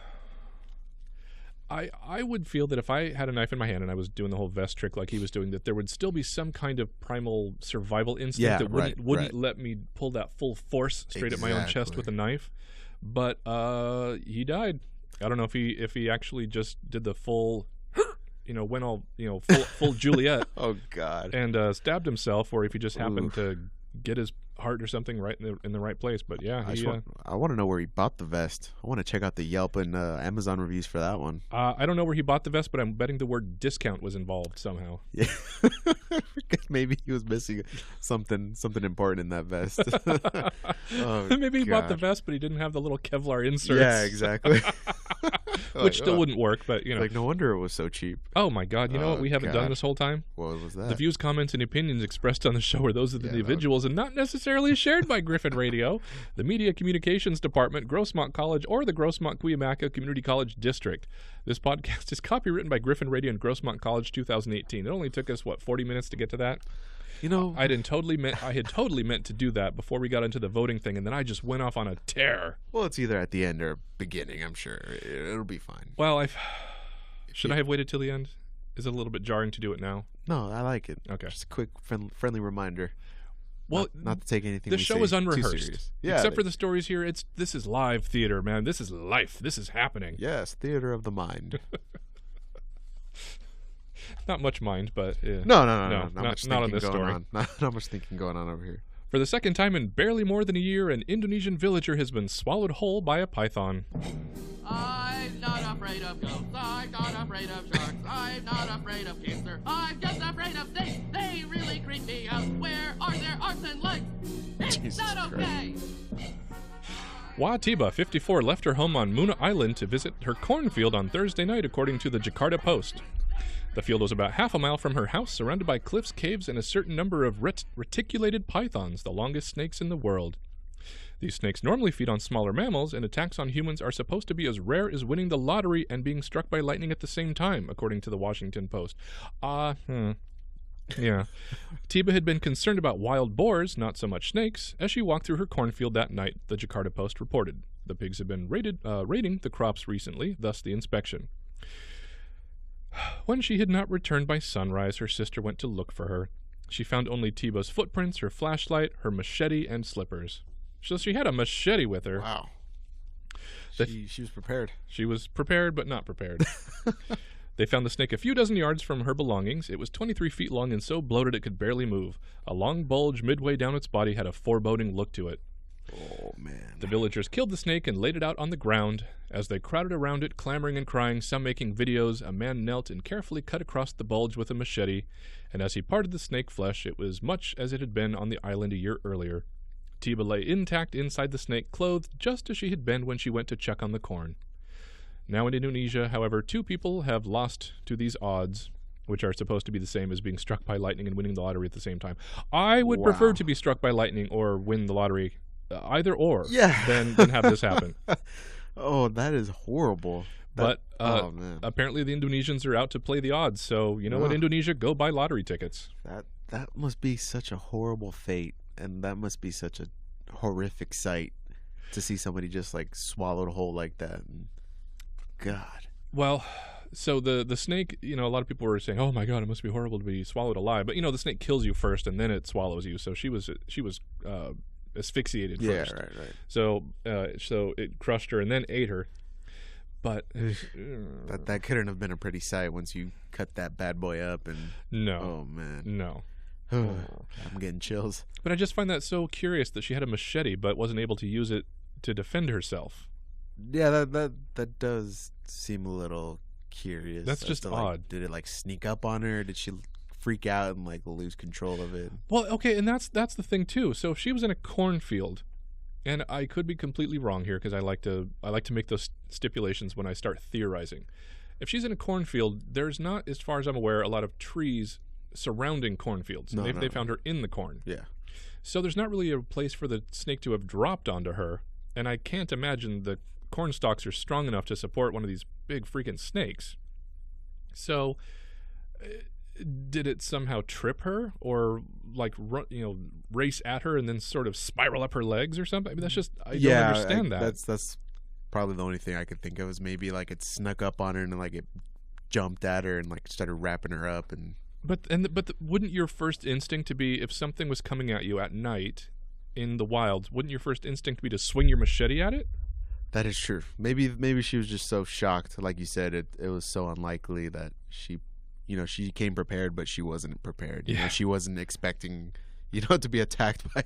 I would feel that if I had a knife in my hand and I was doing the whole vest trick like he was doing, that there would still be some kind of primal survival instinct that wouldn't let me pull that full force straight at my own chest with a knife. But he died. I don't know if he actually just did the full, went all full Juliet. Oh, God. And stabbed himself, or if he just happened to get his heart or something right in the right place. But yeah, I want to know where he bought the vest. I want to check out the Yelp and Amazon reviews for that one. I don't know where he bought the vest, but I'm betting the word discount was involved somehow. Yeah. Maybe he was missing something important in that vest. Maybe he bought the vest, but he didn't have the little Kevlar inserts. Yeah, exactly. Which still wouldn't work, but like, no wonder it was so cheap. Oh my God! You know what we haven't done this whole time? What was that? The views, comments, and opinions expressed on the show are those of the individuals and not necessarily shared by Griffin Radio, the Media Communications Department, Grossmont College, or the Grossmont Cuyamaca Community College District. This podcast is copywritten by Griffin Radio and Grossmont College 2018. It only took us 40 minutes to get to that. I had totally meant to do that before we got into the voting thing, and then I just went off on a tear. Well, it's either at the end or beginning. I'm sure it'll be fine. Well, should I have waited till the end? Is it a little bit jarring to do it now? No, I like it. Okay, just a quick friendly reminder. Well, not to take anything. The show is unrehearsed. Yeah, except for the stories here. This is live theater, man. This is life. This is happening. Yes, theater of the mind. Not much mind, but no. Not on this story. Not much thinking going on over here. For the second time in barely more than a year, an Indonesian villager has been swallowed whole by a python. I'm not afraid of ghosts. I'm not afraid of sharks. I'm not afraid of cancer. I'm just afraid of snakes. They really creep me out. Where are their arms and legs? It's Jesus not okay. Watiba, 54, left her home on Muna Island to visit her cornfield on Thursday night, according to the Jakarta Post. The field was about half a mile from her house, surrounded by cliffs, caves, and a certain number of reticulated pythons, the longest snakes in the world. These snakes normally feed on smaller mammals, and attacks on humans are supposed to be as rare as winning the lottery and being struck by lightning at the same time, according to the Washington Post. Yeah. Tiba had been concerned about wild boars, not so much snakes, as she walked through her cornfield that night, the Jakarta Post reported. The pigs had been raiding the crops recently, thus the inspection. When she had not returned by sunrise, her sister went to look for her. She found only Tiba's footprints, her flashlight, her machete, and slippers. So she had a machete with her. Wow. She was prepared. She was prepared, but not prepared. They found the snake a few dozen yards from her belongings. It was 23 feet long and so bloated it could barely move. A long bulge midway down its body had a foreboding look to it. Oh, man. The villagers killed the snake and laid it out on the ground. As they crowded around it, clamoring and crying, some making videos, a man knelt and carefully cut across the bulge with a machete, and as he parted the snake flesh, it was much as it had been on the island a year earlier. Tiba lay intact inside the snake, clothed just as she had been when she went to check on the corn. Now in Indonesia, however, 2 people have lost to these odds, which are supposed to be the same as being struck by lightning and winning the lottery at the same time. I would prefer to be struck by lightning or win the lottery, either or, than have this happen. Oh, that is horrible. But apparently the Indonesians are out to play the odds, so you know what, Indonesia, go buy lottery tickets. That must be such a horrible fate, and that must be such a horrific sight to see somebody just like swallowed whole like that. God. Well, so the snake, a lot of people were saying, "Oh my God, it must be horrible to be swallowed alive." But the snake kills you first, and then it swallows you. So she was asphyxiated first. Yeah, right. So it crushed her and then ate her. But that couldn't have been a pretty sight once you cut that bad boy up. And no, oh man, no. I'm getting chills. But I just find that so curious that she had a machete but wasn't able to use it to defend herself. Yeah, that does seem a little curious. That's just odd. Did it sneak up on her? Did she freak out and lose control of it? Well, okay, and that's the thing too. So if she was in a cornfield, and I could be completely wrong here because I like to make those stipulations when I start theorizing. If she's in a cornfield, there's not, as far as I'm aware, a lot of trees surrounding cornfields. No, they found her in the corn. Yeah. So there's not really a place for the snake to have dropped onto her, and I can't imagine the corn stalks are strong enough to support one of these big freaking snakes. So, did it somehow trip her, or like race at her and then sort of spiral up her legs or something? I mean, that's just I don't understand that. That's probably the only thing I could think of is maybe like it snuck up on her and like it jumped at her and like started wrapping her up and. But wouldn't your first instinct to be, if something was coming at you at night in the wilds, wouldn't your first instinct be to swing your machete at it? That is true. Maybe she was just so shocked, like you said, it was so unlikely that she came prepared, but she wasn't prepared. You know, she wasn't expecting, to be attacked by.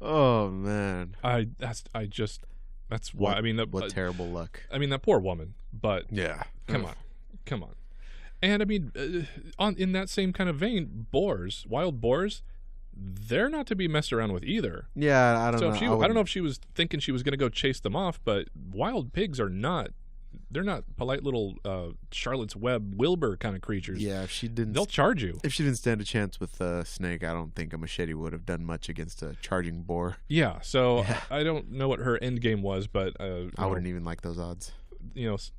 Oh man. That's why. I mean, what terrible luck. I mean, that poor woman. But yeah, come on. And I mean, in that same kind of vein, wild boars, they're not to be messed around with either. Yeah, I don't know. I don't know if she was thinking she was going to go chase them off, but wild pigs are not. They're not polite little Charlotte's Web Wilbur kind of creatures. Yeah, if she didn't, they'll charge you. If she didn't stand a chance with a snake, I don't think a machete would have done much against a charging boar. Yeah, so I don't know what her end game was, but I wouldn't even like those odds.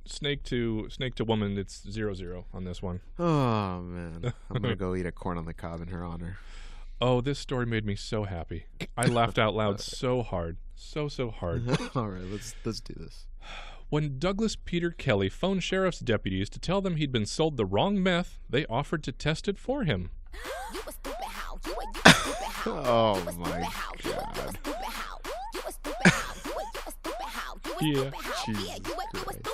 Snake to woman, it's 0-0 on this one. Oh man, I'm gonna go eat a corn on the cob in her honor. Oh, this story made me so happy. I laughed out loud so hard, so hard. All right, let's do this. When Douglas Peter Kelly phoned sheriff's deputies to tell them he'd been sold the wrong meth, they offered to test it for him. Oh my God. Yeah. Jesus Christ.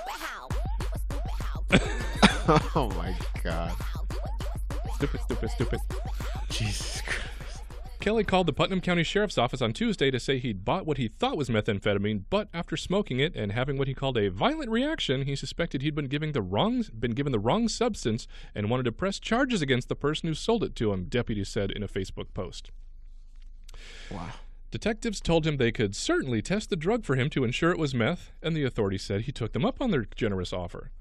Oh my God. Stupid. Jesus Christ. Kelly called the Putnam County Sheriff's Office on Tuesday to say he'd bought what he thought was methamphetamine, but after smoking it and having what he called a violent reaction, he suspected he'd been given the wrong substance and wanted to press charges against the person who sold it to him, deputies said in a Facebook post. Wow. Detectives told him they could certainly test the drug for him to ensure it was meth, and the authorities said he took them up on their generous offer.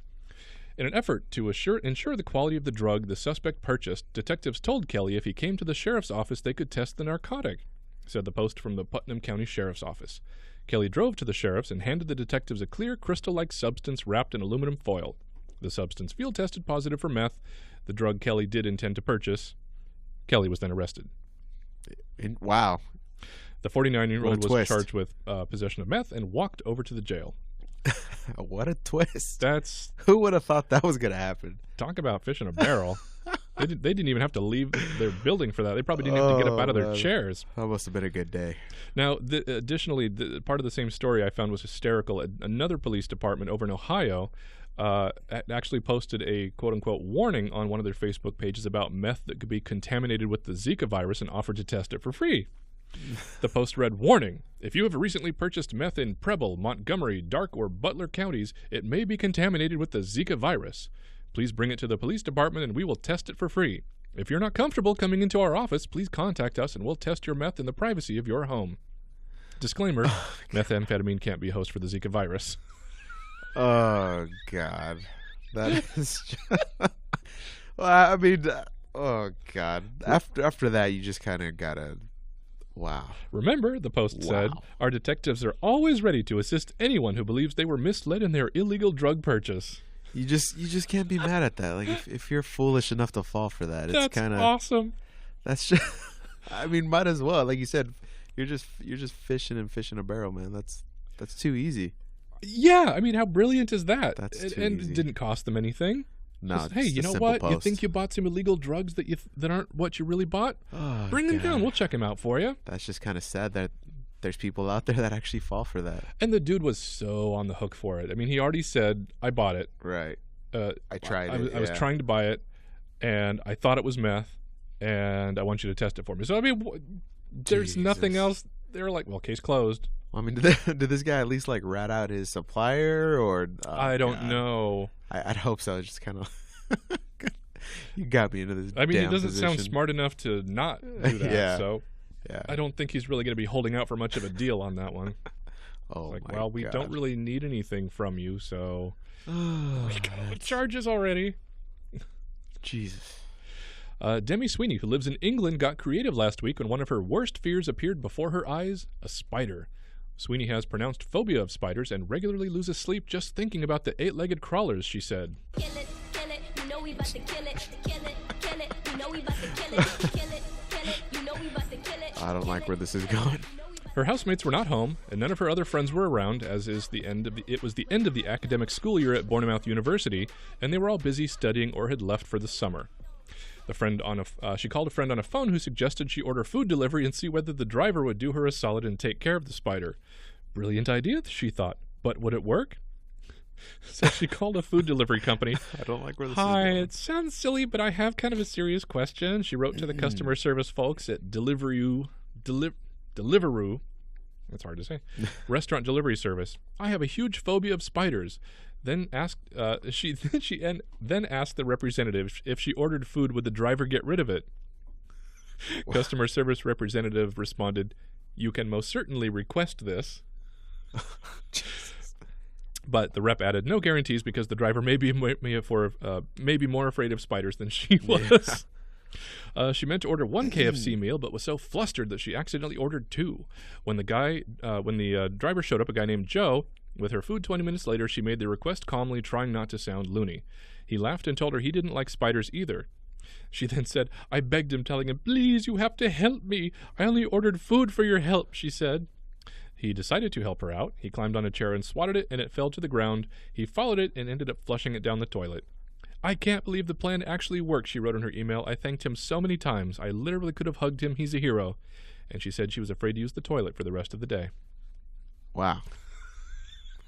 In an effort to ensure the quality of the drug the suspect purchased, detectives told Kelly if he came to the sheriff's office they could test the narcotic, said the post from the Putnam County Sheriff's Office. Kelly drove to the sheriff's and handed the detectives a clear, crystal-like substance wrapped in aluminum foil. The substance field tested positive for meth, the drug Kelly did intend to purchase. Kelly was then arrested. Wow. The 49-year-old was twist. charged with possession of meth and walked over to the jail. What a twist. Who would have thought that was going to happen? Talk about fish in a barrel. They didn't even have to leave their building for that. They probably didn't have to get up out of their chairs. That must have been a good day. Now, additionally, part of the same story I found was hysterical. Another police department over in Ohio actually posted a quote-unquote warning on one of their Facebook pages about meth that could be contaminated with the Zika virus and offered to test it for free. The post read, "Warning, if you have recently purchased meth in Preble, Montgomery, Darke, or Butler counties, it may be contaminated with the Zika virus. Please bring it to the police department and we will test it for free. If you're not comfortable coming into our office, please contact us and we'll test your meth in the privacy of your home. Disclaimer, methamphetamine can't be a host for the Zika virus." Oh, God. That is just... Well, I mean, oh, God. After that, you just kind of got to... Wow. Remember, the post said, our detectives are always ready to assist anyone who believes they were misled in their illegal drug purchase. You just can't be mad at that. Like if you're foolish enough to fall for that, it's kind of awesome. That's just I mean, might as well. Like you said, you're just fishing and fish in a barrel, man. That's too easy. Yeah, I mean, how brilliant is that? That's too and easy. It didn't cost them anything. No, just, hey, you know what? Post. You think you bought some illegal drugs that aren't what you really bought? Oh, Bring them God. down. We'll check them out for you. That's just kind of sad that there's people out there that actually fall for that. And the dude was so on the hook for it. I mean, he already said, I bought it. Right. I tried it. I was trying to buy it, and I thought it was meth, and I want you to test it for me. So, I mean, there's nothing else. They were like, well, case closed. I mean, did this guy at least like rat out his supplier, or I don't know. I'd hope so. It's just kind of you got me into this. I mean, he doesn't position. sound smart enough to not do that. Yeah. So yeah, I don't think he's really going to be holding out for much of a deal on that one. Oh, like, my well, we God. don't really need anything from you, so Oh, we got charges already. Jesus. Demi Sweeney, who lives in England, got creative last week when one of her worst fears appeared before her eyes: a spider. Sweeney has pronounced phobia of spiders and regularly loses sleep just thinking about the 8-legged crawlers, she said. Kill it, you know we about to kill it. Kill it, you know we about to kill it. Kill it, you know we about to kill it. I don't like where this is going. Her housemates were not home, and none of her other friends were around, as it was the end of the academic school year at Bournemouth University, and they were all busy studying or had left for the summer. She called a friend on a phone who suggested she order food delivery and see whether the driver would do her a solid and take care of the spider. Brilliant idea, she thought, but would it work? So she called a food delivery company. I don't like where this is Hi, going. it sounds silly, but I have kind of a serious question. She wrote to the customer service folks at Deliveroo, that's hard to say, restaurant delivery service. I have a huge phobia of spiders. Then asked then asked the representative if she ordered food, would the driver get rid of it? Customer service representative responded, "You can most certainly request this." But the rep added, "No guarantees because the driver may be more afraid of spiders than she was." Yeah. She meant to order one KFC meal, but was so flustered that she accidentally ordered 2. When the driver showed up, a guy named Joe, with her food 20 minutes later, she made the request calmly, trying not to sound loony. He laughed and told her he didn't like spiders either. She then said, "I begged him, telling him, 'Please, you have to help me. I only ordered food for your help,' she said." He decided to help her out. He climbed on a chair and swatted it, and it fell to the ground. He followed it and ended up flushing it down the toilet. "I can't believe the plan actually worked," she wrote in her email. "I thanked him so many times. I literally could have hugged him. He's a hero." And she said she was afraid to use the toilet for the rest of the day. Wow.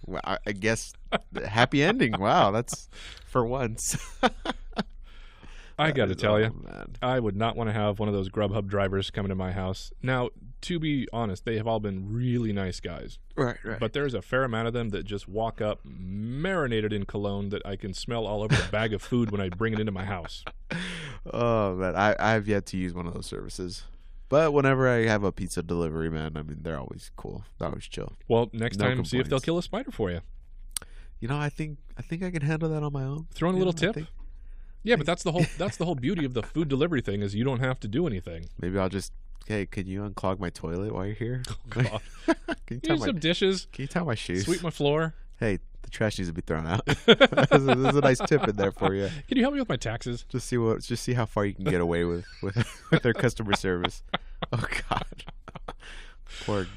Well, I guess happy ending. Wow, that's for once. I got to tell you, man. I would not want to have one of those Grubhub drivers coming to my house. Now, to be honest, they have all been really nice guys. Right. But there's a fair amount of them that just walk up marinated in cologne that I can smell all over the bag of food when I bring it into my house. Oh, man, I've yet to use one of those services. But whenever I have a pizza delivery, man, I mean, they're always cool. They're always chill. Well, next No time, see if they'll complaints. kill a spider for you. You know, I think I can handle that on my own. Throw in a You little know, I tip. think Yeah, but that's the whole beauty of the food delivery thing is you don't have to do anything. maybe I'll just, hey, can you unclog my toilet while you're here? God. Can you tie Use some dishes, Can you tie my shoes? sweep my floor. Hey, the trash needs to be thrown out. There's a nice tip in there for you. Can you help me with my taxes? Just see how far you can get away with their customer service. Oh God,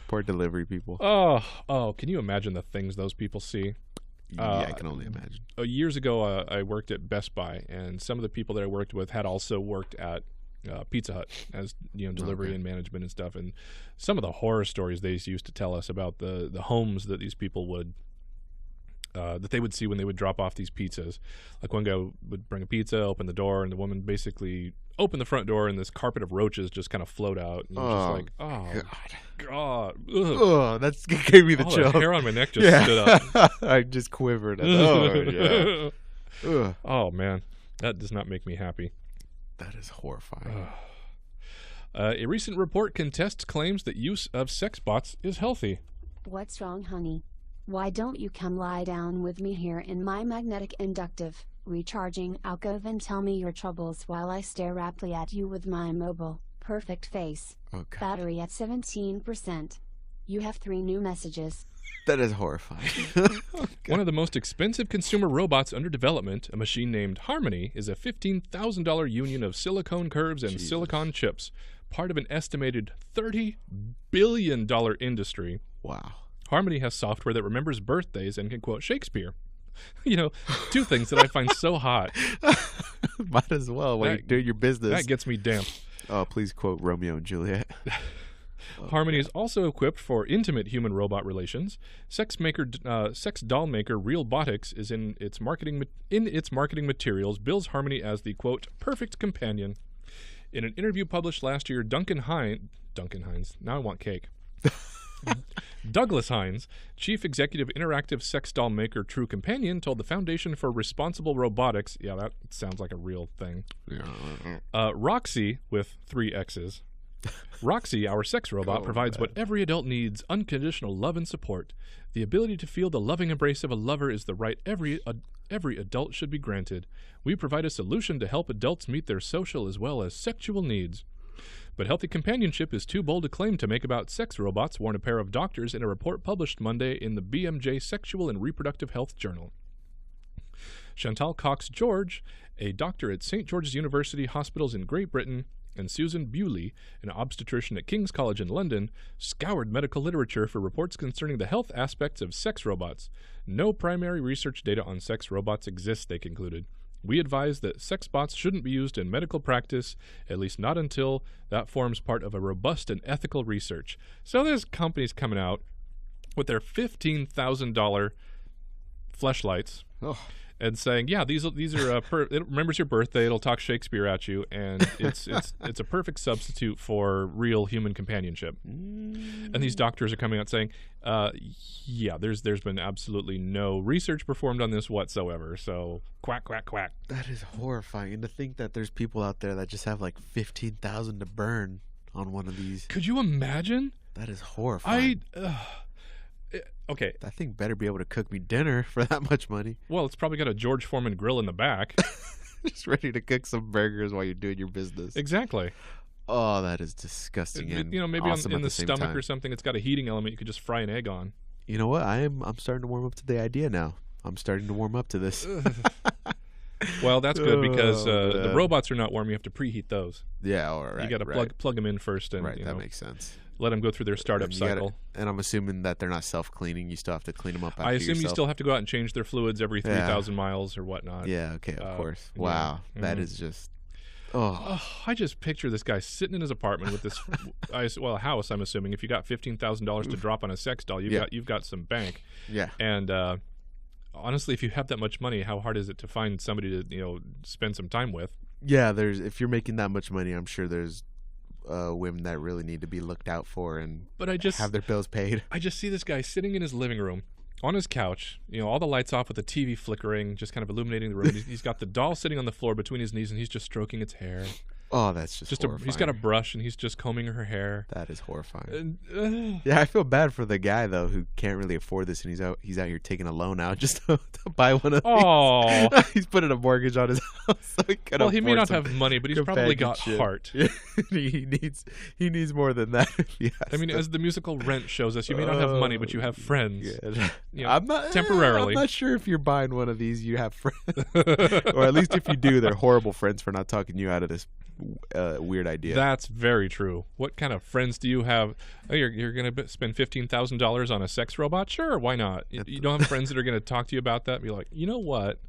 poor delivery people. Oh! Can you imagine the things those people see? Yeah, I can only imagine. Years ago, I worked at Best Buy, and some of the people that I worked with had also worked at Pizza Hut as delivery and management and stuff. And some of the horror stories they used to tell us about the homes that these people would that they would see when they would drop off these pizzas. Like one guy would bring a pizza, open the door, and the woman basically opened the front door, and this carpet of roaches just kind of float out. And you're just like, oh God, ugh. Oh, that gave me the All chill. the hair on my neck just stood up. I just quivered. Oh yeah. Ugh. Oh man, that does not make me happy. That is horrifying. A recent report contests claims that use of sex bots is healthy. What's wrong, honey? Why don't you come lie down with me here in my magnetic inductive, recharging alcove and tell me your troubles while I stare raptly at you with my mobile, perfect face. Oh God. Battery at 17%. You have 3 new messages. That is horrifying. One of the most expensive consumer robots under development, a machine named Harmony, is a $15,000 union of silicone curves and silicon chips, part of an estimated $30 billion industry. Wow. Harmony has software that remembers birthdays and can quote Shakespeare. 2 things that I find so hot. Might as well while you're doing your business. That gets me damp. Oh, please quote Romeo and Juliet. Harmony is also equipped for intimate human-robot relations. Sex doll maker Realbotics is in its marketing materials bills Harmony as the quote perfect companion. In an interview published last year, Duncan Hines. Now I want cake. Douglas Hines, chief executive interactive sex doll maker True Companion, told the Foundation for Responsible Robotics, yeah, that sounds like a real thing. Roxy, with 3 X's. Roxy, our sex robot, provides what every adult needs: unconditional love and support. The ability to feel the loving embrace of a lover is the right every adult should be granted. We provide a solution to help adults meet their social as well as sexual needs. But Healthy Companionship is too bold a claim to make about sex robots, warn a pair of doctors in a report published Monday in the BMJ Sexual and Reproductive Health Journal. Chantal Cox-George, a doctor at St. George's University Hospitals in Great Britain, and Susan Bewley, an obstetrician at King's College in London, scoured medical literature for reports concerning the health aspects of sex robots. No primary research data on sex robots exists, they concluded. We advise that sex bots shouldn't be used in medical practice, at least not until that forms part of a robust and ethical research. So there's companies coming out with their $15,000 fleshlights. Oh. And saying, yeah, these are it remembers your birthday. It'll talk Shakespeare at you, and it's a perfect substitute for real human companionship. And these doctors are coming out saying, yeah, there's been absolutely no research performed on this whatsoever. So quack quack quack. That is horrifying. And to think that there's people out there that just have like 15,000 to burn on one of these. Could you imagine? That is horrifying. Okay. That thing better be able to cook me dinner for that much money. Well, it's probably got a George Foreman grill in the back. Just ready to cook some burgers while you're doing your business. Exactly. Oh, that is disgusting. And maybe awesome in the stomach stomach or something, it's got a heating element. You could just fry an egg on. You know what? I'm starting to warm up to the idea now. I'm starting to warm up to this. Well, that's good because the robots are not warm. You have to preheat those. Yeah, all right. You got to plug them in first, and that makes sense. Let them go through their startup cycle. And I'm assuming that they're not self-cleaning. You still have to clean them up after I assume yourself. you still have to go out and change their fluids every 3,000 miles or whatnot. Yeah, okay, of course. Wow, that is just... Oh, I just picture this guy sitting in his apartment with this, house. I'm assuming if you got $15,000 to drop on a sex doll, you've got some bank. Yeah. And honestly, if you have that much money, how hard is it to find somebody to spend some time with? Yeah, if you're making that much money, I'm sure there's women that really need to be looked out for and have their bills paid. I just see this guy sitting in his living room on his couch, all the lights off with the TV flickering, just kind of illuminating the room. He's got the doll sitting on the floor between his knees, and he's just stroking its hair. Oh, that's just horrifying. He's got a brush, and he's just combing her hair. That is horrifying. Yeah, I feel bad for the guy, though, who can't really afford this, and he's out here taking a loan out just to buy one of these. Oh. He's putting a mortgage on his house. So he may not have money, but he's probably got heart. he needs more than that. As the musical Rent shows us, you may not have money, but you have friends. I'm not temporarily. I'm not sure if you're buying one of these, you have friends, or at least if you do, they're horrible friends for not talking you out of this weird idea. That's very true. What kind of friends do you have? Oh, you're going to spend $15,000 on a sex robot? Sure, why not? You don't have friends that are going to talk to you about that and be like, you know what?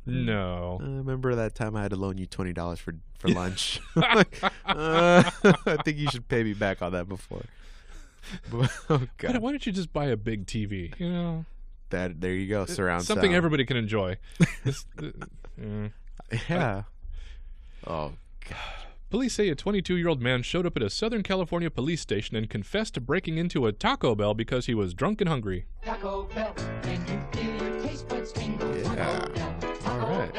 No. Remember that time I had to loan you $20 for lunch? I think you should pay me back on that before. Oh, God. Why don't you just buy a big TV? There you go. Surround something sound. Everybody can enjoy. Yeah. Oh, God. Police say a 22-year-old man showed up at a Southern California police station and confessed to breaking into a Taco Bell because he was drunk and hungry. Taco Bell, can you feel your taste buds tingle? Yeah. All right.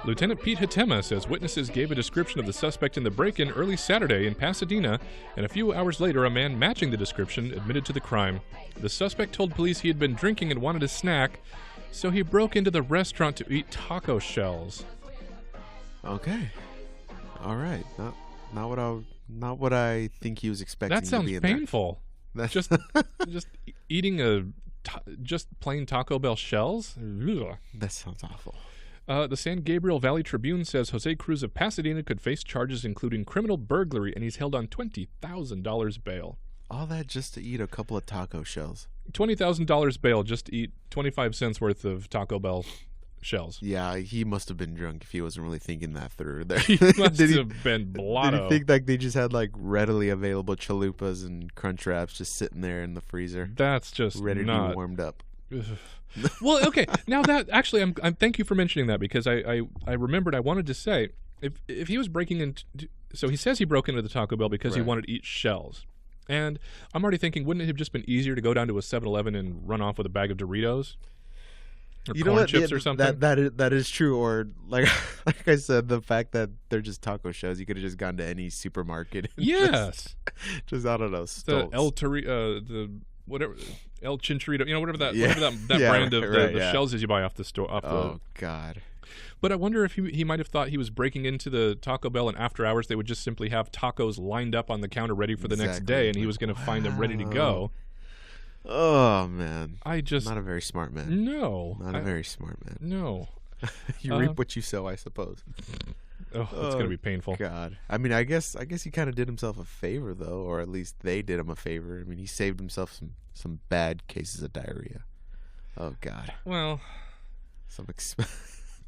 Lieutenant Pete Hatema says witnesses gave a description of the suspect in the break-in early Saturday in Pasadena, and a few hours later a man matching the description admitted to the crime. The suspect told police he had been drinking and wanted a snack, so he broke into the restaurant to eat taco shells. Okay. All right. Not what I think he was expecting. That sounds to be in painful. That's just eating just plain Taco Bell shells. Ugh. That sounds awful. The San Gabriel Valley Tribune says Jose Cruz of Pasadena could face charges including criminal burglary, and he's held on $20,000 bail. All that just to eat a couple of taco shells. $20,000 bail just to eat 25 cents worth of Taco Bell shells. Yeah, he must have been drunk if he wasn't really thinking that through. He must have been blotto. Did he think like they just had like readily available chalupas and crunch wraps just sitting there in the freezer? That's just ready to be warmed up. Well, okay. Now that actually, I'm thank you for mentioning that, because I remembered I wanted to say if he was breaking into, so he says he broke into the Taco Bell because he wanted to eat shells, and I'm already thinking, wouldn't it have just been easier to go down to a 7-Eleven and run off with a bag of Doritos? Or corn chips or something. That is true. Or like I said, the fact that they're just taco shells, you could have just gone to any supermarket. And yes. Just I don't know. The El Chinchorito, whatever that brand of the shells is you buy off the store. Oh God. But I wonder if he might have thought he was breaking into the Taco Bell, and after hours they would just simply have tacos lined up on the counter ready for the next day, and he was going to find them ready to go. Oh, man. Not a very smart man. No. Not a very smart man. No. You reap what you sow, I suppose. Oh, it's going to be painful. God. I mean, I guess he kind of did himself a favor, though, or at least they did him a favor. I mean, he saved himself some bad cases of diarrhea. Oh, God. Well,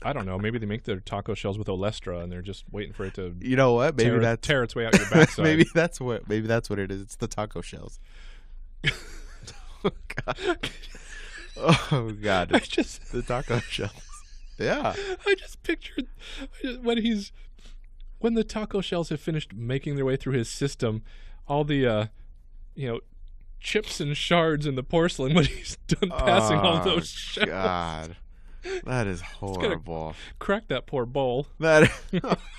I don't know. Maybe they make their taco shells with Olestra, and they're just waiting for it to. You know what? Maybe tear its way out your backside. maybe that's what it is. It's the taco shells. Oh, God. Oh, God. It's the taco shells. Yeah. I just pictured when the taco shells have finished making their way through his system, all the chips and shards in the porcelain when he's done passing all those shells. God. That is horrible. Crack that poor bowl. Oh,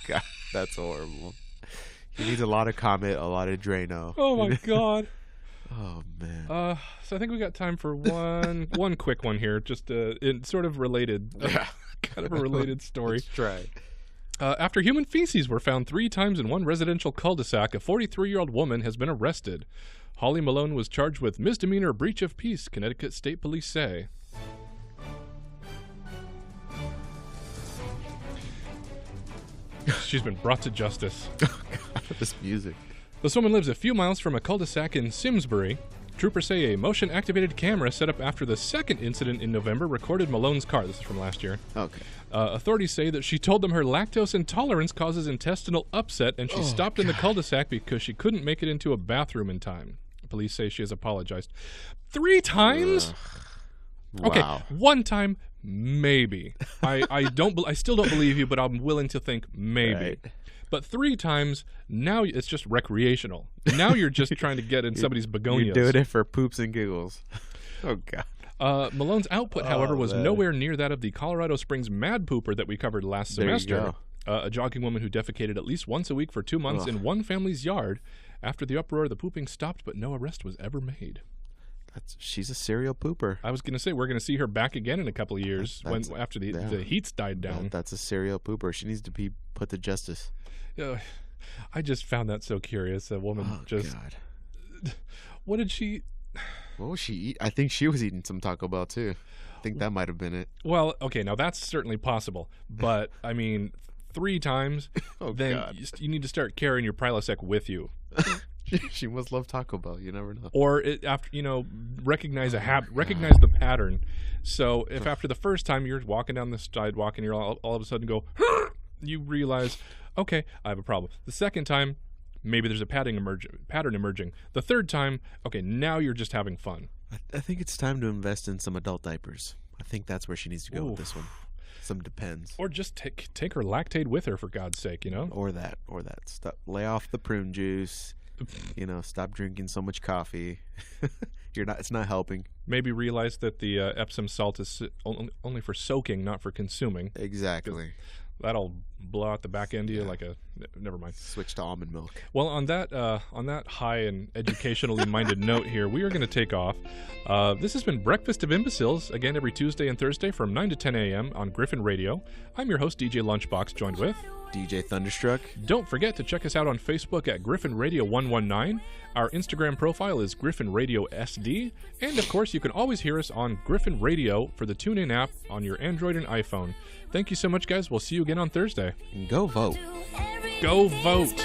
God. That's horrible. He needs a lot of Comet, a lot of Drano. Oh, my God. Oh, man. So I think we got time for one quick one here, just in sort of related, kind of a related story. Let's try. After human feces were found 3 times in one residential cul-de-sac, a 43-year-old woman has been arrested. Holly Malone was charged with misdemeanor breach of peace, Connecticut State Police say. She's been brought to justice. Oh, God, this music. This woman lives a few miles from a cul-de-sac in Simsbury. Troopers say a motion-activated camera set up after the second incident in November recorded Malone's car. This is from last year. Okay. Authorities say that she told them her lactose intolerance causes intestinal upset, and she stopped in the cul-de-sac because she couldn't make it into a bathroom in time. Police say she has apologized. 3 times? Wow. Okay, 1 time, maybe. I still don't believe you, but I'm willing to think maybe. Right. But 3 times, now it's just recreational. Now you're just trying to get in somebody's begonias. You're doing it for poops and giggles. Oh, God. Malone's output, however, was nowhere near that of the Colorado Springs mad pooper that we covered last semester. A jogging woman who defecated at least once a week for 2 months in one family's yard. After the uproar, the pooping stopped, but no arrest was ever made. She's a serial pooper. I was going to say, we're going to see her back again in a couple of years after the heat's died down. That's a serial pooper. She needs to be put to justice. I just found that so curious. A woman God. What did she... What was she eat? I think she was eating some Taco Bell, too. I think that might have been it. Well, okay, now that's certainly possible. But, I mean, 3 times, then you need to start carrying your Prilosec with you. She must love Taco Bell. You never know. Or recognize the pattern. So if after the first time you're walking down the sidewalk and you're all of a sudden go, you realize, okay, I have a problem. The second time, maybe there's a pattern emerging. The third time, okay, now you're just having fun. I think it's time to invest in some adult diapers. I think that's where she needs to go with this one. Some Depends. Or just take her Lactaid with her, for God's sake, Or that. Lay off the prune juice. Stop drinking so much coffee. It's not helping. Maybe realize that the Epsom salt is only for soaking, not for consuming. Exactly. That'll blow out the back end of you like a... Never mind. Switch to almond milk. Well, on that high and educationally minded note here, we are going to take off. This has been Breakfast of Imbeciles, again every Tuesday and Thursday from 9 to 10 a.m. on Griffin Radio. I'm your host, DJ Lunchbox, joined with... DJ Thunderstruck. Don't forget to check us out on Facebook at Griffin Radio 119. Our Instagram profile is Griffin Radio SD. And, of course, you can always hear us on Griffin Radio for the TuneIn app on your Android and iPhone. Thank you so much, guys. We'll see you again on Thursday. And go vote. Go vote.